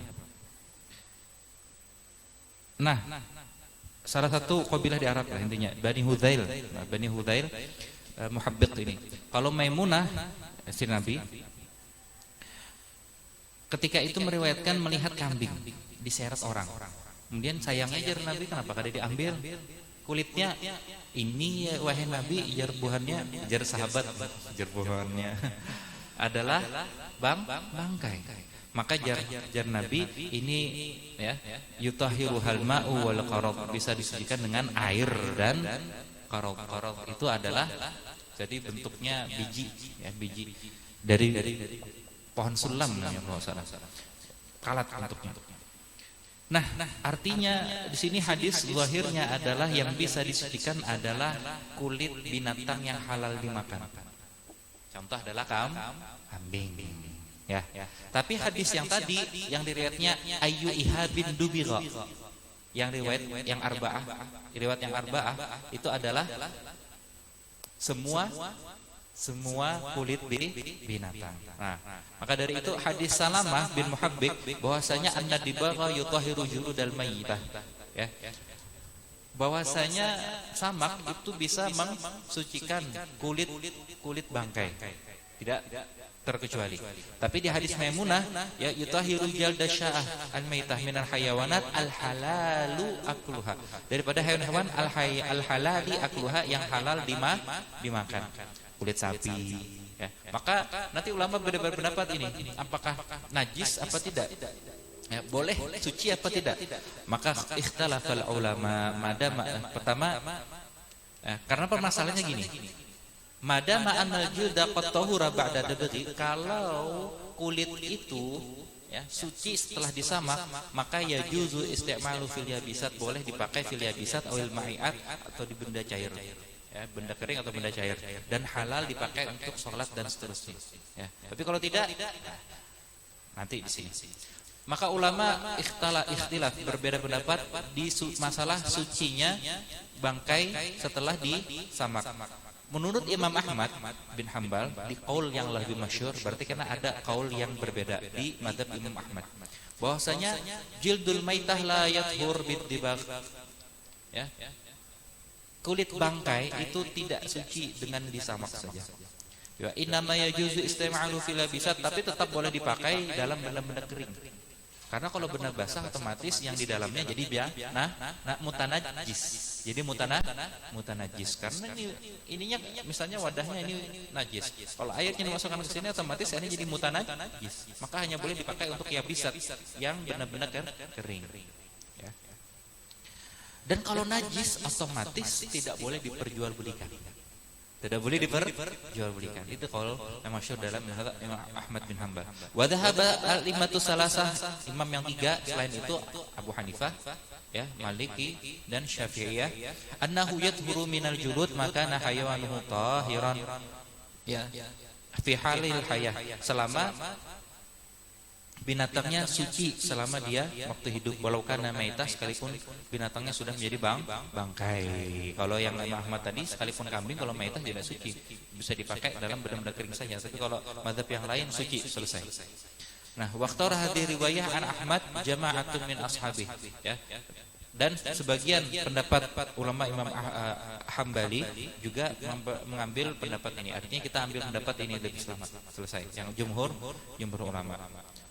Nah, salah satu kabilah di Arab lah intinya, Bani Hudzail. Nah, Bani Hudzail Muhabbik ini. Kalau Maimunah istri Nabi ketika itu meriwayatkan melihat kambing diseret orang. Kemudian sayangnya jar Nabi, kenapa kada diambil kulitnya? Ini ya wahai Nabi, jerbuhannya, jar sahabat, jerbuhannya adalah bangkai. Maka jar Nabi ini ya yutahiruhal ma'u wal qarab, bisa disucikan dengan air dan qarab. Qarab itu adalah jadi bentuknya biji, ya, biji dari pohon sulam namanya kalau salah. Kalat bentuknya. Nah, artinya di sini hadis zahirnya adalah yang bisa disucikan adalah kulit binatang yang halal dimakan. Contoh adalah kambing. Ya. Tapi hadis yang tadi yang diriwayatnya Ayyu Ihabin Dubigha, yang riwayat yang arba'ah itu adalah semua kulit binatang. Nah, maka dari itu hadis Salamah bin Muhabbik bahwasanya an-nadibagha yutahhiru juludal mayyitah, ya. Bahwasanya samak itu bisa mensucikan kulit bangkai. Tidak terkecuali. Tapi di hadis Maimunah ya yutahhiru jaldasya'ah al-maitah minal hayawanat al-halalu akluha. Daripada hewan-hewan al-halali akluha, yang halal dimakan. Kulit sapi, ya. Maka nanti ulama berpendapat ini apakah najis apa tidak, ya, boleh suci apa tidak. Maka ikhtalafal ulama. Pertama karena permasalahannya gini, madama anal jilda qad tahura ba'da dabghi, kalau kulit itu ya suci setelah disamak, maka ya juzu isti'malu fil yabisat, boleh dipakai fil yabisat awil ma'iat, atau di benda cair, ya, benda kering atau benda cair, dan halal dipakai untuk sholat dan seterusnya, ya. Tapi kalau tidak, nanti di sini. Maka ulama ikhtilaf, berbeda pendapat di masalah sucinya bangkai setelah disamak. Menurut Imam Ahmad bin Hambal, di qaul yang lebih masyhur, berarti karena ada qaul yang berbeda di mazhab Imam Ahmad, bahwasanya jildul maitah la yathur bid-dibagh, ya. Kulit bangkai itu tidak suci dengan disamak saja. Ya, innama yajuzu istima'alu fil labisat, tapi tetap boleh dipakai dalam benda-benda kering. Karena kalau benda basah otomatis yang di dalamnya jadi mutanajis. Jadi mutanajis karena ininya misalnya wadahnya ini najis. Kalau airnya dimasukkan ke sini otomatis ini jadi mutanajis. Maka hanya boleh dipakai untuk yabisat, yang benar-benar kering. Ya. Dan kalau najis otomatis tidak boleh diperjualbelikan. Tidak boleh diperjualbelikan. Itu kalau yang masyhur dalam Imam Ahmad bin Hanbal. Wa dhahaba al-immatu salasah, imam yang tiga selain itu Abu Hanifah, ya, Maliki dan Syafi'iyah, annahu yathuru minal julud maka hayawanuhu tahiran, Ya, fi halil hayah, selama binatangnya suci selama dia waktu hidup, walau kana maitah, sekalipun binatangnya sudah menjadi bangkai. Kalau yang Imam Ahmad tadi, sekalipun kambing kalau maitah tidak suci, bisa dipakai dalam benda-benda kering saja. Tapi kalau mazhab yang lain suci, selesai. Nah, waktu hadis riwayah an Ahmad jama'atun min ashabi, ya. Dan sebagian pendapat ulama Imam Hambali juga mengambil pendapat ini. Artinya kita ambil pendapat ini lebih selamat. Selesai. Yang jumhur ulama.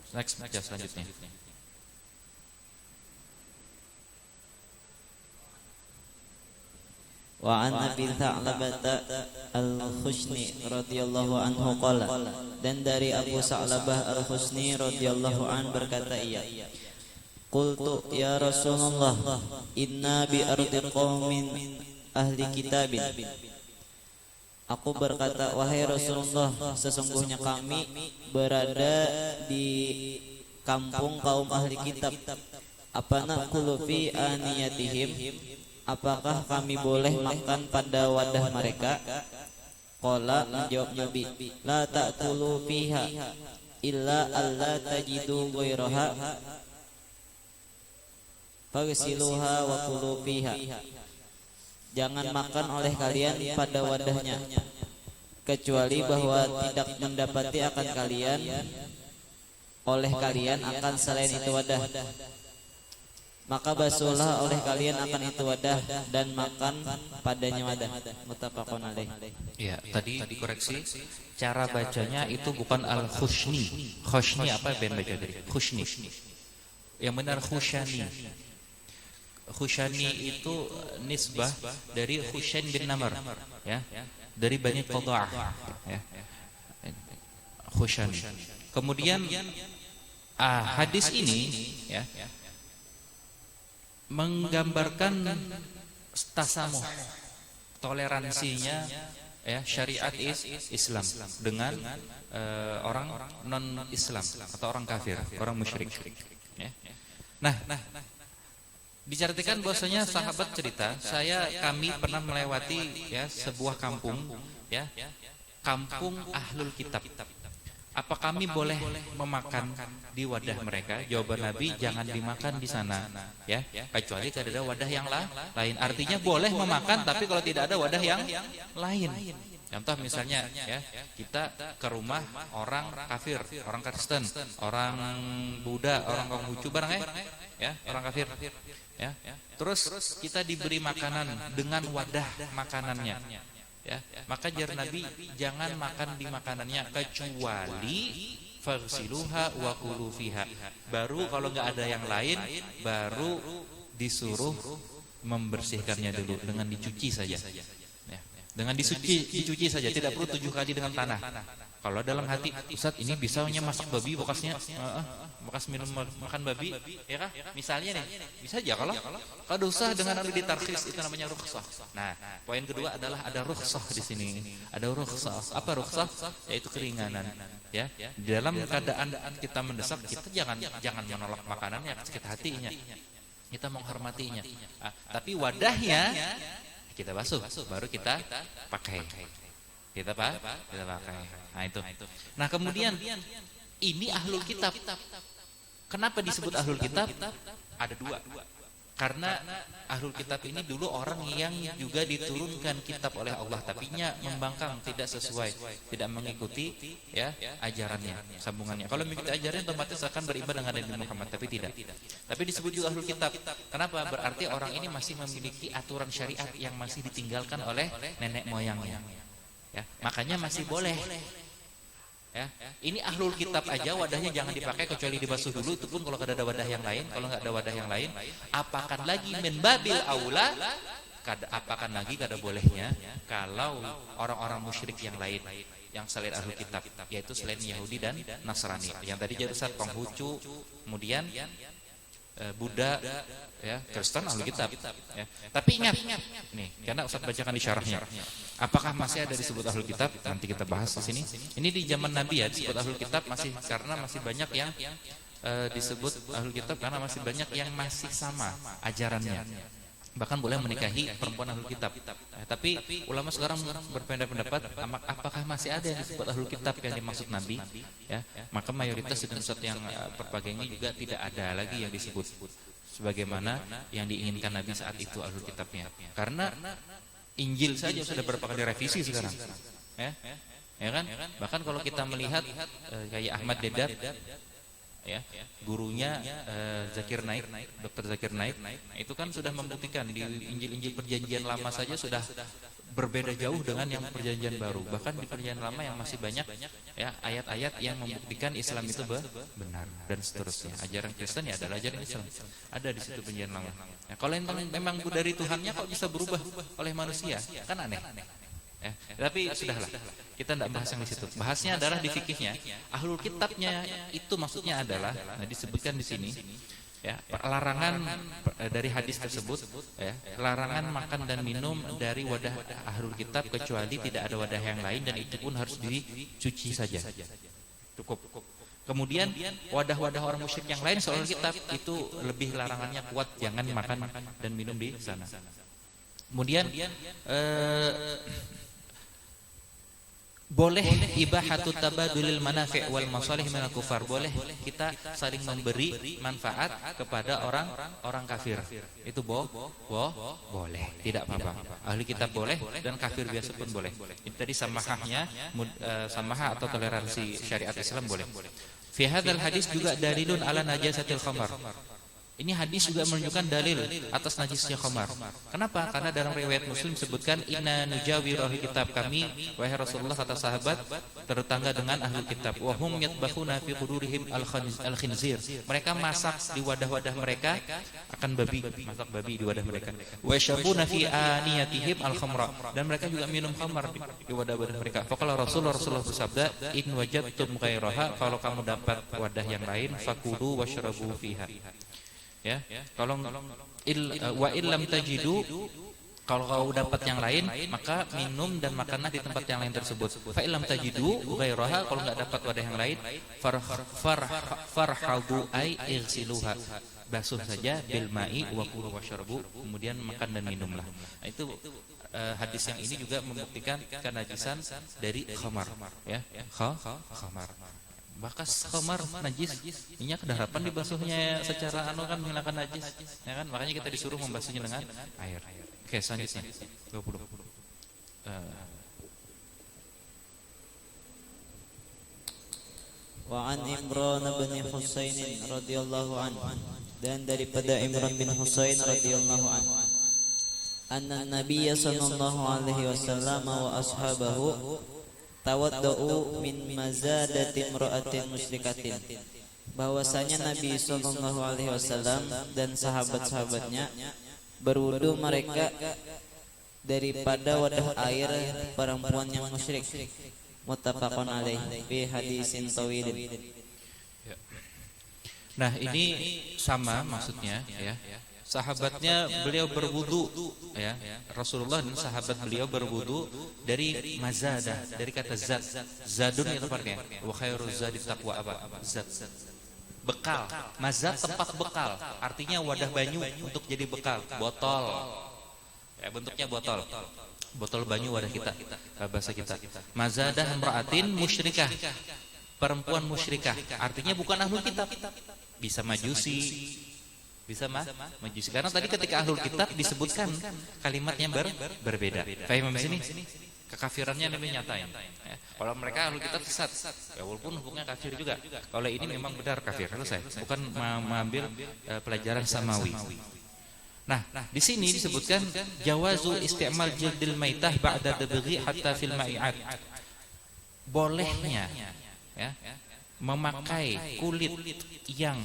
Next aja selanjutnya. Wa an Abi Tha'labah Al-Khushni radhiyallahu anhu qala, dan dari Abu Tha'labah Al-Khushni radhiyallahu an berkata ia, qultu ya Rasulullah, inna bi ardi qaumin ahli kitabin. Aku berkata, wahai Rasulullah, sesungguhnya kami berada di kampung kaum ahli kitab. Apa naqulu fi aniyatihim? Apakah kami boleh makan pada wadah mereka? Qala, menjawab Nabi, la ta'kulu fiha illa alla tajidu ghairaha faghsiluha wa kulu fiha. Jangan makan oleh kalian pada wadahnya, kecuali bahwa tidak mendapati akan kalian oleh kalian akan selain itu wadah. Maka basuhlah oleh kalian akan itu wadah dan makan padanya wadah. Muttafaqun alaih. Ya, tadi dikoreksi, cara bacanya itu bukan al-khushni. Khushni apa yang baca tadi? Khushni. Yang benar khushani. Khushani itu nisbah dari Khushain bin Namr, ya, dari Bani Qada'ah, ya. Khushani. Kemudian hadis ini, ya, menggambarkan tasamuh, toleransinya, ya, syariat Islam dengan orang non Islam atau orang kafir, orang musyrik, ya. Nah, diceritakan bahwasanya sahabat cerita, kami pernah melewati, ya, sebuah kampung, ya, kampung ahlul kitab. Apa kami boleh memakan di wadah mereka? Jawaban Nabi, jangan dimakan di sana, ya, kecuali kalau ada wadah yang lain. Artinya boleh memakan, tapi kalau tidak ada wadah yang lain. Contoh misalnya, ya, kita ke rumah orang kafir, orang Kristen, orang Buddha, orang Konghucu barang, ya, orang kafir, ya. Terus kita diberi makanan dengan wadah makanannya, ya. Maka jar Nabi, jangan makan di makanannya kecuali faghsiluha wa kulu fiha. Baru kalau nggak ada yang lain, baru disuruh membersihkannya dulu dengan dicuci saja. Ya. Dengan dicuci saja, tidak perlu 7 kali dengan tanah. Kalau dalam hati, Ustaz, ini bisanya masak babi bekasnya, bekas minum makan babi, ya kah? Misalnya nih, bisa aja kalau dosa dengan anu ditarkhis itu namanya rukhsah. Nah, poin kedua adalah ada rukhsah di sini. Ada rukhsah. Apa rukhsah? Yaitu keringanan, ya. Di dalam keadaan kita mendesak, kita jangan menolak makanannya, sakit hatinya. Kita menghormatinya. Tapi wadahnya kita basuh, baru kita pakai. Kita pakai. Nah itu. Nah kemudian ini ahlul kitab. Kenapa disebut ahlul kitab? Ada 2. Karena ahlul kitab ini dulu orang yang juga diturunkan kitab oleh Allah, tapinya membangkang, tidak sesuai, tidak mengikuti, ya, ajarannya, sambungannya. Kalau mengikuti ajarannya otomatis akan beribadah dengan Nabi Muhammad, tapi tidak. Tapi disebut juga ahlul kitab. Kenapa? Berarti orang ini masih memiliki aturan syariat yang masih ditinggalkan oleh nenek moyangnya. Ya, makanya masih boleh, ya. Ini ahlul kitab aja wadahnya jangan dipakai kecuali dibasuh dulu, itu pun kalau ada wadah yang lain. Kalau nggak ada wadah yang lain, apakan lagi min babil aula, apakan lagi kada bolehnya kalau orang-orang musyrik yang lain yang selain ahlul kitab, yaitu selain Yahudi dan Nasrani. Yang tadi jadi Ustaz, Konghucu, kemudian Buddha, ya, Kristen ahlul kitab, ya. Tapi ingat nih, karena Ustaz bacakan di syarahnya, apakah masih ada disebut ahlul kitab? Nanti kita bahas di sini. Ini di zaman Nabi, ya, disebut ahlul kitab masih, karena masih banyak yang disebut ahlul kitab karena masih banyak yang masih sama ajarannya. bahkan boleh menikahi perempuan ahlul kitab. Tapi ulama sekarang berpendapat apakah masih ada yang disebut ahlul kitab yang dimaksud Nabi, ya? Maka mayoritas dengan Ustaz yang berpagangnya juga tidak ada lagi yang disebut sebagaimana yang diinginkan Nabi saat itu ahlul kitabnya. Karena Injil saja sudah berapa kali revisi sekarang, ya kan? Bahkan kalau kita melihat kayak Ahmad Dedat, ya, gurunya Zakir Naik, Dr. Zakir Naik, itu kan sudah membuktikan di Injil-Injil perjanjian lama saja sudah berbeda jauh dengan yang perjanjian baru. Bahkan di perjanjian lama yang masih banyak, ya, ayat-ayat yang membuktikan Islam itu benar dan seterusnya. Ajaran Kristen ya adalah ajaran Islam, ada di situ perjanjian lama. Ya, kalau yang memang dari Tuhannya kok bisa berubah oleh manusia, kan aneh. Ya, tapi sudahlah, kita tidak bahas yang di situ. Bahasnya adalah di fikihnya. Ahlul kitabnya itu maksudnya adalah, nah disebutkan di sini, ya, larangan dari hadis tersebut, ya, larangan makan dan minum dari wadah ahlul kitab kecuali tidak ada wadah yang lain, dan itu pun harus dicuci saja. Cukup. Kemudian wadah-wadah orang musyrik yang lain soal kitab itu lebih larangannya kuat, jangan makan dan minum di sana. Kemudian boleh ibahatut tabadulil manafi' wal masalih minal kufar, boleh kita saling memberi manfaat kepada orang kafir. Itu boleh, tidak apa-apa. Ahli kitab boleh dan kafir biasa pun boleh. Itu tadi samahahnya, samahah atau toleransi syariat Islam boleh. Fi hadzal hadis juga dalilun ala najasatil khamar. Ini hadis juga menunjukkan dalil atas najisnya khamar. Kenapa? Karena dalam riwayat Muslim disebutkan inna nujawiru ahli kitab, kami wahai Rasulullah kata sahabat tertetangga dengan ahli kitab. Wa hum yatbakhuna fi qudurihim al-khinzir. Mereka masak di wadah-wadah mereka akan babi, masak babi di wadah mereka. Wa yashrabuna fi aniyatihim al-khamra, dan mereka juga minum khamar di wadah-wadah mereka. Faqala Rasulullah bersabda, in wajadtum ghairaha, kalau kamu dapat wadah yang lain fakulu washrabu fiha. Ya, kalau wa illam tajidu, kalau kau dapat yang lain maka minum dan makanlah di tempat yang lain tersebut. Fa illam tajidu ghairaha, kalau enggak dapat wadah yang lain, farhadu ay igsiluha, basuh saja bil ma'i wa kulu washrabu, kemudian makan dan minumlah. Nah, itu hadis yang ini juga membuktikan kenajisan dari khamar, ya, khamar. Bakas khamar najis, minyak daratan dibasuhnya secara kan menghilangkan najis, ya kan? Makanya kita disuruh membasuhnya dengan air. Oke, selanjutnya 20. Wa an Imran bin Husain radhiyallahu anhu, dan daripada Imran bin Husain radhiyallahu anhu, anna Nabiy sallallahu alaihi wasallam wa ashabahu tawaddau min mazadati imra'atin musyrikatin, bahwasanya Nabi sallallahu alaihi wasallam dan sahabat-sahabatnya berwudu mereka daripada wadah air perempuan yang musyrik. Muttafaqun alaihi fi hadisin tawilin. Nah, ini sama maksudnya, ya. Sahabatnya beliau berwudu, ya, Rasulullah dan sahabat beliau berwudu dari mazadah, dari kata zad. Zadun itu artinya wa khairuz zadi taqwa, apa? Zad, bekal. Mazad tempat bekal, artinya wadah banyu untuk jadi bekal, botol, ya, bentuknya botol banyu, wadah kita, bahasa kita. Mazadah imra'atin musyrikah, perempuan musyrikah, artinya bukan ahlul kitab, bisa majusi, bisa majusi. Karena tadi ketika ahlul kitab disebutkan kalimatnya berbeda. Paham di sini? Kekafirannya lebih nyatain. Ya. Kalau mereka ahlul kitab sesat, ya walaupun hukumnya kafir juga. Kalau ini memang benar kafir, selesai. Bukan mengambil pelajaran samawi. Nah, di sini disebutkan jawazu isti'mal jildil maitah ba'da dabghi hatta fil ma'i'at. Bolehnya, ya, memakai kulit yang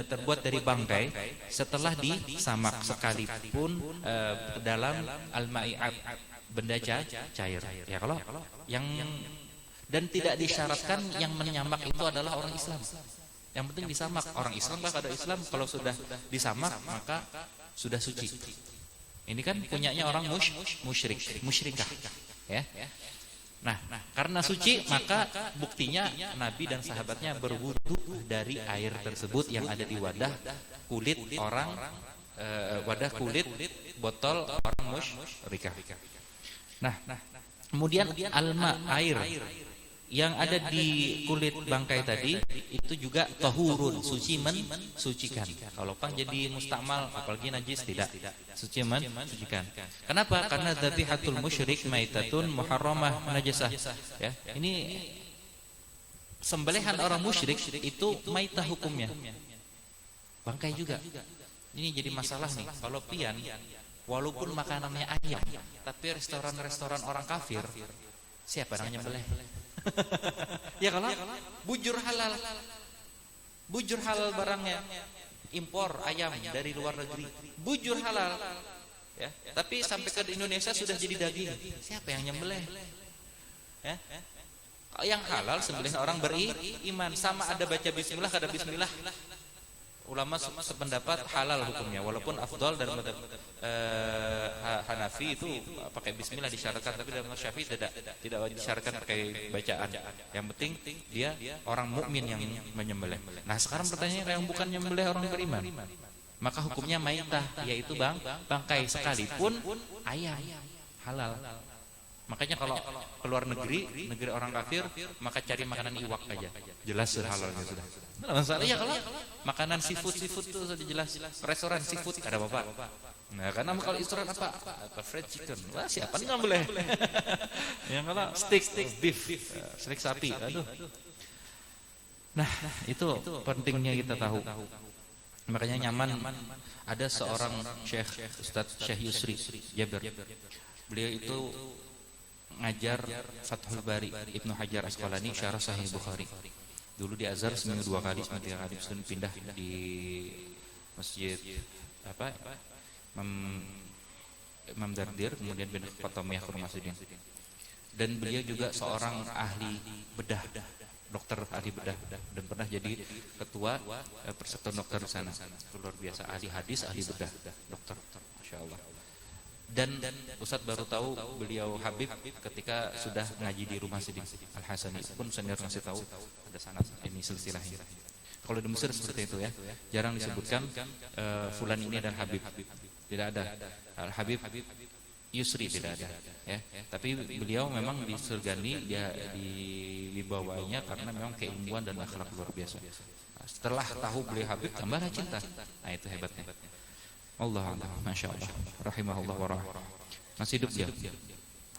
terbuat dari bangkai setelah disamak sekalipun dalam al-ma'i'at, benda cair. Ya, kalau yang dan tidak disyaratkan yang menyamak itu adalah orang Islam. Yang penting disamak. Orang Islam pada Islam kalau sudah disamak maka sudah suci. Ini kan punyanya orang musyrikah, ya. Nah, karena suci maka buktinya Nabi dan sahabatnya berwudu dari air tersebut yang ada di wadah kulit orang wadah kulit botol orang musyrikah. Nah, kemudian alma air yang ada di kulit bangkai tadi itu juga tahurun, suci mensucikan. Kalau pang jadi mustakmal apalagi najis tidak, suci mensucikan. Kenapa? Karena dzabihatul musyrik maitatun muharramah najasah. Ya, ini sembelihan orang musyrik itu maitah hukumnya. Bangkai juga. Ini jadi masalah nih. Kalau pian walaupun makanannya ayam, tapi restoran-restoran orang kafir siapa yang nyembelih? Ya kalau bujur halal barangnya, impor ayam dari luar negeri bujur halal ya, tapi sampai ke Indonesia sudah jadi daging, siapa yang nyembelih? Ya, yang halal sembelih orang beriman, sama ada baca bismillah kada bismillah. Ulama sependapat halal hukumnya, walaupun afdal dalam madhab Hanafi itu pakai bismillah disyaratkan, tapi dalam Syafi'i tidak disyaratkan pakai bacaan. Yang penting dia orang mukmin yang menyembelih. Nah, sekarang pertanyaannya yang bukan menyembelih orang beriman, maka hukumnya maitah, yaitu bangkai sekalipun ayam halal. Makanya kalau keluar negeri orang kafir, maka cari makanan iwak aja, jelas halalnya sudah. Nah, masalah ya kalau makanan seafood itu sudah jelas, restoran seafood ada apa-apa. Nah, karena kalau restoran apa fried chicken, wah siapa nggak boleh. Yang kalau steak beef, steak sapi, aduh. Nah, itu pentingnya kita tahu. Makanya nyaman ada seorang Syekh Ustadz Syekh Yusri Jabir. Beliau itu ngajar Fathul Bari Ibnu Hajar Asqalani syarah Sahih Bukhari. Dulu di Azhar seminggu 2 kali, seminggu 3 kali, sebelum pindah di masjid Imam Dardir, kemudian pindah ke Fatimiyah ke Rumah Sidin. Dan beliau juga seorang ahli bedah, dokter ahli bedah, dan pernah jadi ketua persekutuan dokter di sana. Luar biasa, ahli hadis, ahli bedah, dokter, masya Allah. Dan Ustadz baru tahu beliau Habib ketika sudah ngaji di Rumah Sidin Al-Hasani, pun senior ngasih tahu ada sanad ini silsilahnya. Kalau di Mesir seperti itu ya, jarang disebutkan fulan ini adalah Habib, tidak ada. Al-Habib Yusri tidak ada ya. Tapi beliau memang disurgani, dia dibawanya karena memang keilmuan dan akhlak luar biasa. Setelah tahu beliau Habib, tambahlah cinta. Nah, itu hebatnya. Allah, masya Allah, rahimahullah warahmatullahi. Masih hidup dia,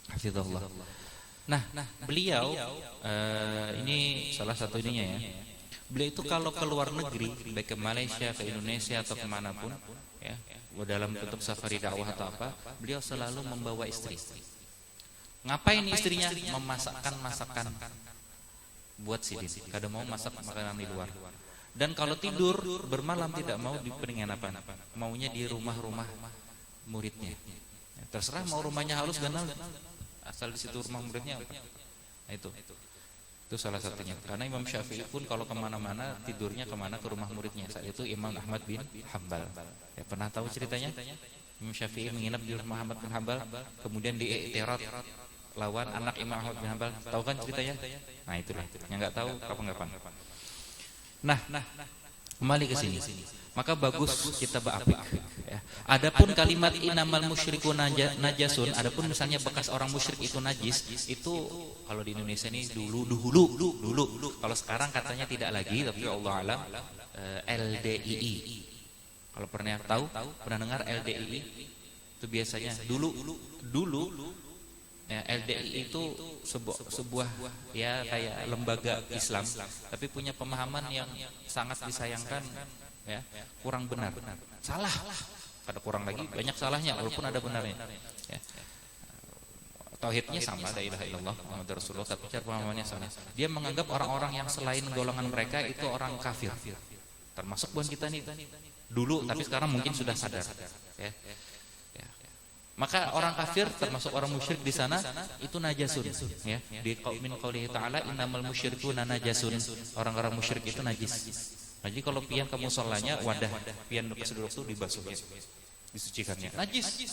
hafizahullah. Nah, beliau ini salah satu ininya ya. Beliau itu kalau ke luar negeri, baik ke Malaysia, ke Indonesia atau kemanapun, ya, dalam bentuk safari dakwah atau apa, beliau selalu membawa istri. Ngapain istrinya? Memasakkan masakan buat Sidin. Kadang mau masak makanan di luar. Dan kalau tidur bermalam tidak mau di penginapan, maunya di rumah-rumah muridnya. Ya, terserah mau rumahnya halus ganal, asal di situ rumah muridnya apa. Nah, itu salah satunya. Karena Imam Syafi'i pun kalau kemana-mana tidurnya kemana, ke rumah muridnya. Saat itu Imam Ahmad bin Hambal. Ya, pernah tahu ceritanya? Imam Syafi'i menginap di rumah Ahmad bin Hambal, kemudian diiktirat lawan anak Imam Ahmad bin Hambal. Tahu kan ceritanya? Nah, itulah. Yang nggak tahu kapan-kapan. Nah, kembali ke sini. Maka bagus kita berapik ya. Adapun kalimat innamal musyrikun najasun, adapun misalnya bekas orang musyrik itu najis, itu kalau di Indonesia ini dulu. Kalau sekarang katanya tidak lagi, tapi Allah alam LDII. Kalau pernah dengar LDII itu biasanya dulu ya, LDI itu sebuah ya kayak lembaga Islam, tapi punya pemahaman yang sangat disayangkan ya, kurang benar, salah, ada kurang lagi banyak salahnya walaupun ada benarnya ya. Tauhidnya sama, la ilaha illallah Muhammadur Rasulullah, tapi cara pemahamannya salah. Dia menganggap orang-orang yang selain golongan mereka itu orang kafir, termasuk bukan kita nih dulu, tapi sekarang mungkin sudah sadar ya. Maka orang kafir termasuk orang musyrik di sana itu najasun ya. Di min qoulihi ta'ala innamal musyrikuuna najasun. Orang-orang musyrik itu najis. Jadi kalau pian ke musallanya, wadah pian bekas duduk itu dibasuh ya, disucikannya. Najis.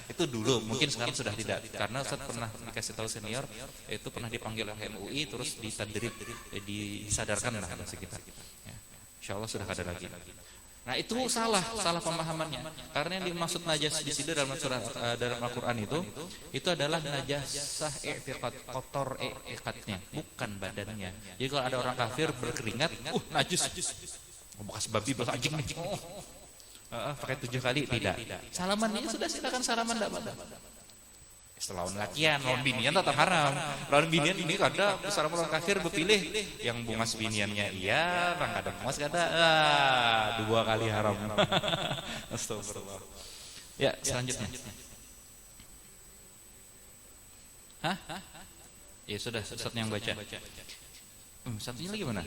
Itu dulu, mungkin sekarang sudah tidak. Karena Ustaz pernah dikasih tahu senior, itu pernah dipanggil oleh MUI terus ditadrib, disadarkan lah sekitar. Ya. Insyaallah sudah ada lagi. Nah itu salah pemahamannya. Karena yang dimaksud najas di sini dalam dalam Al-Qur'an itu adalah najasah i'tiqad, kotor i'tiqadnya, bukan badannya. Jadi kalau ada orang kafir berkeringat, najis. Bekas babi, bekas anjing. Pakai 7 kali tidak. Salamannya sudah silakan salaman enggak apa-apa. Setelah latihan, lawan binian tetap haram. Lawan binian ini kada besar orang kafir berpilih yang bungas biniannya iya, orang kada bungas kada 2 kali haram. Astagfirullah. Ya, selanjutnya. Hah? Ya sudah, Ustaznya yang baca. Satunya lagi mana?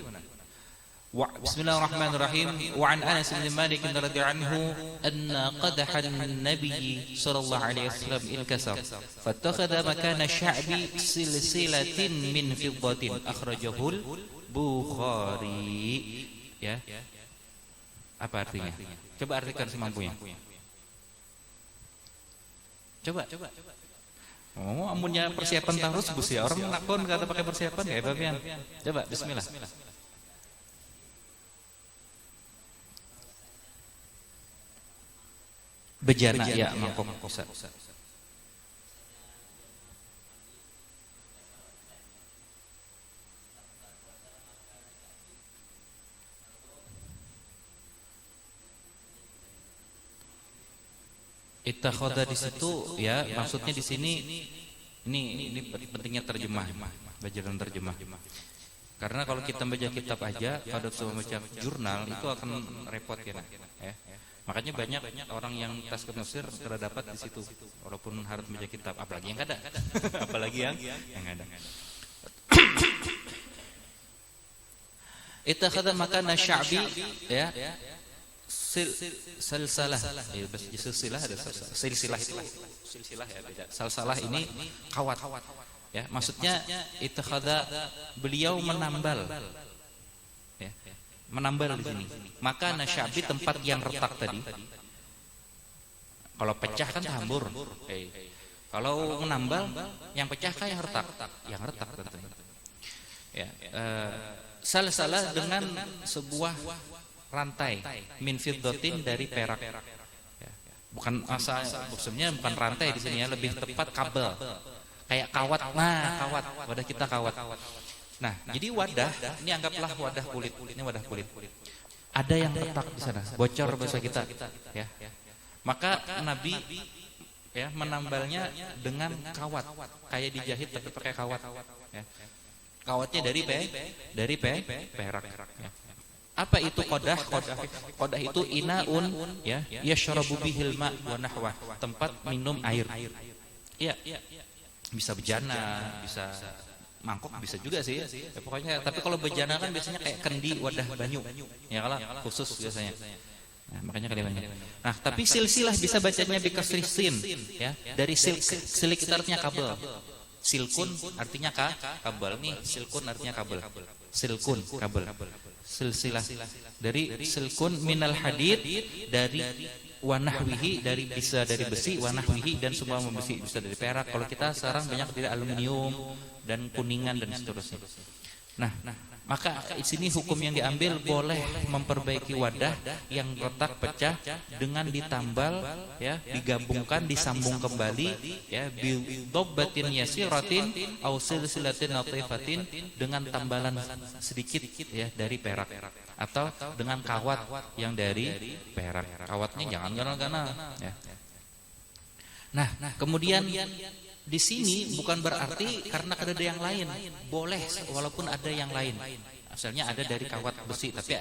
Bismillahirrahmanirrahim. Wa an Anas bin Malik radhiyallahu anhu anna qadaha an-nabiy sallallahu alaihi wasallam ilkasar fattakhadha makana sya'bi silsilatin min fiddatin akhrajahu al-Bukhari. Ya. Apa artinya? Coba artikan semampunya. Coba. Oh, amunnya persiapan terus bus ya. Orang lakon kata pakai persiapan ya, Babian. Coba bismillah. Bejana ya, mangkok bisa. Ittakhadha di situ ya, maksudnya di sini ini pentingnya terjemah, pelajaran terjemah. Karena kalau kita baca kitab aja, kalau cuma baca jurnal itu akan repot ya. Makanya banyak orang yang tas ke Mesir terdapat di situ, walaupun harus baca kitab, apalagi yang ada, apalagi yang ada. Ittakhadha makana sya'bi ya, silsilah ya, silsilah ada silsilah itu silsilah ya, beda. Salsalah ini kawat ya, maksudnya ittakhadha beliau menambal ya. Menambal di sini. Maka nasyabi tempat yang retak tadi. Kalau pecah kan hambur. Kalau menambal yang pecah kan yang retak. Yang retak tentunya. Ya, salah dengan sebuah rantai min fiddatin dari perak. Ya. Bukan maksudnya bukan rantai di sini ya, lebih tepat kabel. Kayak kawat. Nah, kawat. Wadah kita kawat. Nah, jadi wadah, ini anggaplah wadah kulit. Ini wadah kulit. Ada yang retak di sana, bocor bahasa kita, ya. Maka Nabi ya menambalnya dengan kawat, kayak dijahit tapi pakai kawat, ya. Kawatnya dari perak, ya. Apa itu qadah? Qadah itu inaun, ya, yashrabu bihil ma' wa nahwa, tempat minum air. Iya. Bisa bejana, bisa mangkok bisa juga sih ya, pokoknya. Tapi kalau bejana kan biasanya kayak kendi, wadah banyu ya, kalau khusus biasanya. Nah, makanya kali banyak. Nah, tapi silsilah bisa bacanya bikasri sin ya, dari silik itu artinya kabel. Silkun artinya kabel. Nih silkun artinya kabel. Silkun kabel. Silsilah dari silkun minal hadid, dari wanahwihi, dari besi, wanahwihi dan semua besi, bisa dari perak. Kalau kita sekarang banyak dari aluminium dan kuningan dan seterusnya. Nah, maka di sini hukum yang diambil boleh memperbaiki wadah yang retak pecah dengan ditambal ya, digabungkan, disambung kembali ya, bidobbatin yasiratin aw silsilatin latifatin, dengan tambalan sedikit ya dari perak, atau dengan kawat yang dari perak. Kawatnya jangan ganal-ganal ya. Nah, kemudian di sini bukan berarti karena ada yang lain, boleh walaupun ada yang lain. Asalnya ada dari kawat besi, tapi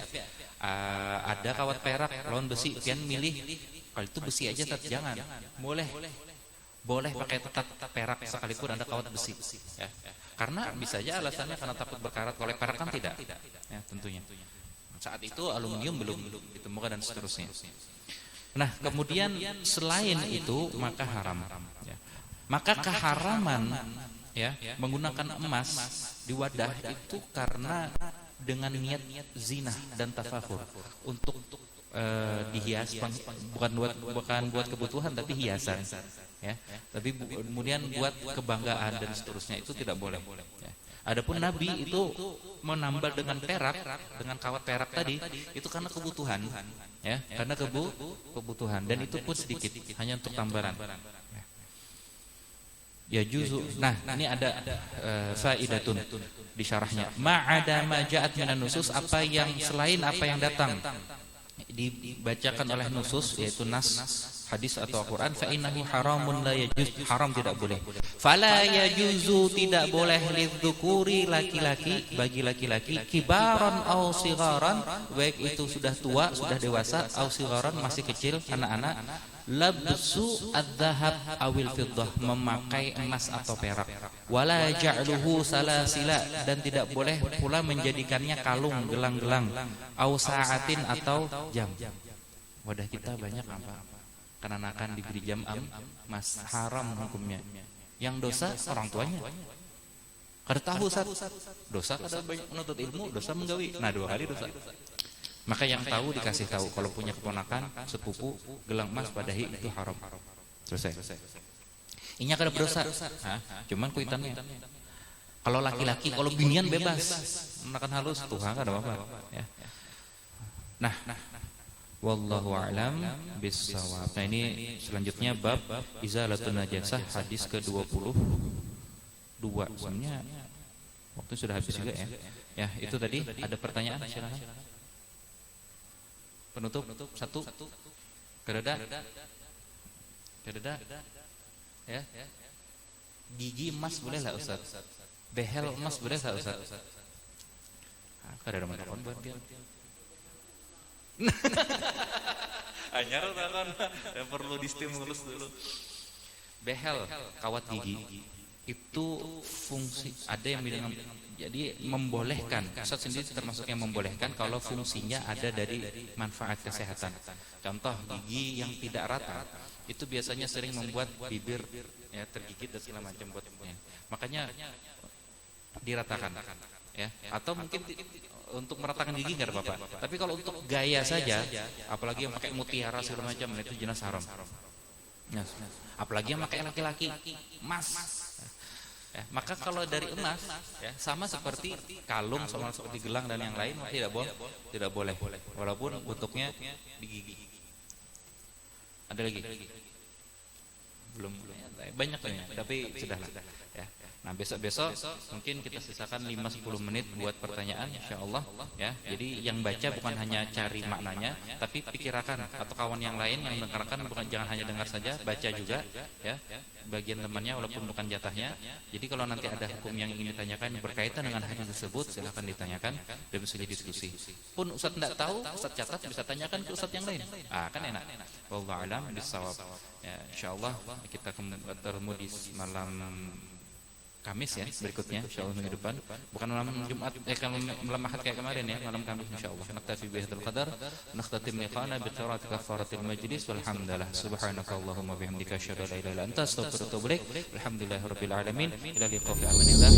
ada kawat perak lawan besi, pian milih kalau itu besi aja jangan. Boleh pakai tetap perak sekalipun ada kawat besi ya. Karena bisa aja alasannya karena takut berkarat, oleh perak kan tidak ya, tentunya. Saat itu aluminium belum ditemukan dan seterusnya. Nah, kemudian selain itu maka haram ya. Maka keharaman ya menggunakan emas di wadah itu karena dengan niat zina dan tafakhur, untuk dihias, bukan buat kebutuhan tapi hiasan ya. Tapi kemudian buat kebanggaan dan seterusnya, itu tidak boleh ya. Adapun Nabi itu menambal dengan perak, dengan kawat perak tadi, itu karena kebutuhan, ya, karena kebutuhan, dan itu pun sedikit, hanya untuk tambalan. Ya juzu. Nah, ini ada faidatun di syarahnya. Ma'ada ma ja'at minan nusus, apa yang selain apa yang datang dibacakan oleh nusus, yaitu nas, hadis atau Al-Quran, fa innahu haramun la yajuz, haram tidak boleh. Fala yajuzu, tidak boleh lidzukuri, laki-laki, bagi laki-laki, kibaran au sigharan, baik itu sudah tua, sudah dewasa, au sigharan, masih kecil, anak-anak, labsu adzahab awil fiddah, memakai emas atau perak, wala ja'luhu salasila, dan tidak boleh pula menjadikannya kalung, gelang-gelang, au sa'atin, atau jam. Wadah kita banyak apa? Kenakan diberi jam emas, haram hukumnya. Yang dosa orang tuanya. Kada tahu dosa, kada banyak menuntut ilmu, dosa menggawi. Nah, 2 kali dosa. Maka yang tahu dikasih tahu, kalau punya keponakan, sepupu, gelang emas padahi itu haram. Selesai. Inya kada berdosa. Cuman kuitannya. Kalau laki-laki, kalau binian bebas. Menakan halus, Tuhan kada apa-apa, ya. Nah, wallahu a'lam bissawab. Nah, ini selanjutnya bab izalatun najasah, hadis ke-22. Sebenarnya waktu sudah habis juga ya. Ya, itu tadi ada pertanyaan, silakan. Penutup 1. Kedada. Ya. Gigi emas boleh lah Ustaz? Behel emas boleh lah Ustaz? Kada ada telepon buat dia. Anyar kan yang perlu distimulus dulu. Behel, kawat gigi itu fungsi, ada yang bilang jadi membolehkan. Ustaz sendiri termasuk yang membolehkan kalau fungsinya ada dari manfaat kesehatan. Contoh gigi yang tidak rata itu biasanya sering membuat bibir ya tergigit dan segala macam buatnya. Makanya diratakan ya, atau mungkin untuk meratakan gigi nggak apa-apa. Tapi kalau untuk gaya saja, apalagi yang pakai mutiara segala macam, itu jelas haram. Yes. Apalagi yang pakai laki-laki emas. Ya, maka kalau dari emas, ya, sama seperti kalung, sama seperti gelang dan yang lain, tidak boleh. Walaupun bentuknya di gigi. Ada lagi? Belum banyak tapi sudahlah. Ya. Nah, besok mungkin kita sisakan 5-10 menit buat pertanyaan, insyaallah ya. Jadi yang baca bukan hanya cari maknanya, tapi pikirkan, atau kawan yang lain yang mendengarkan bukan jangan hanya dengar saja, baca juga ya. Bagian temannya walaupun bukan jatahnya. Jadi kalau nanti ada hukum yang ingin ditanyakan berkaitan dengan hadis tersebut, silakan ditanyakan dan bisa diskusi. Pun Ustaz tidak tahu, Ustaz catat, bisa tanyakan ke Ustaz yang lain. Kan enak. Wallahu a'lam bissawab. Ya, insyaallah kita ketemu di malam Kamis ya berikutnya, insyaallah minggu depan, bukan malam Jumat kalau malam Ahad kayak kemarin ya, malam Kamis insyaallah. Naktafi bihadzal qadar, nakhtatim liqa'ana bi qira'ati kafaratil majlis, walhamdulillah, subhanakallahumma bihamdika asyhadu an la ilaha illa anta astaghfiruka wa atubu ilaik. Alhamdulillahirabbil alamin, ila liqa'i amanillah.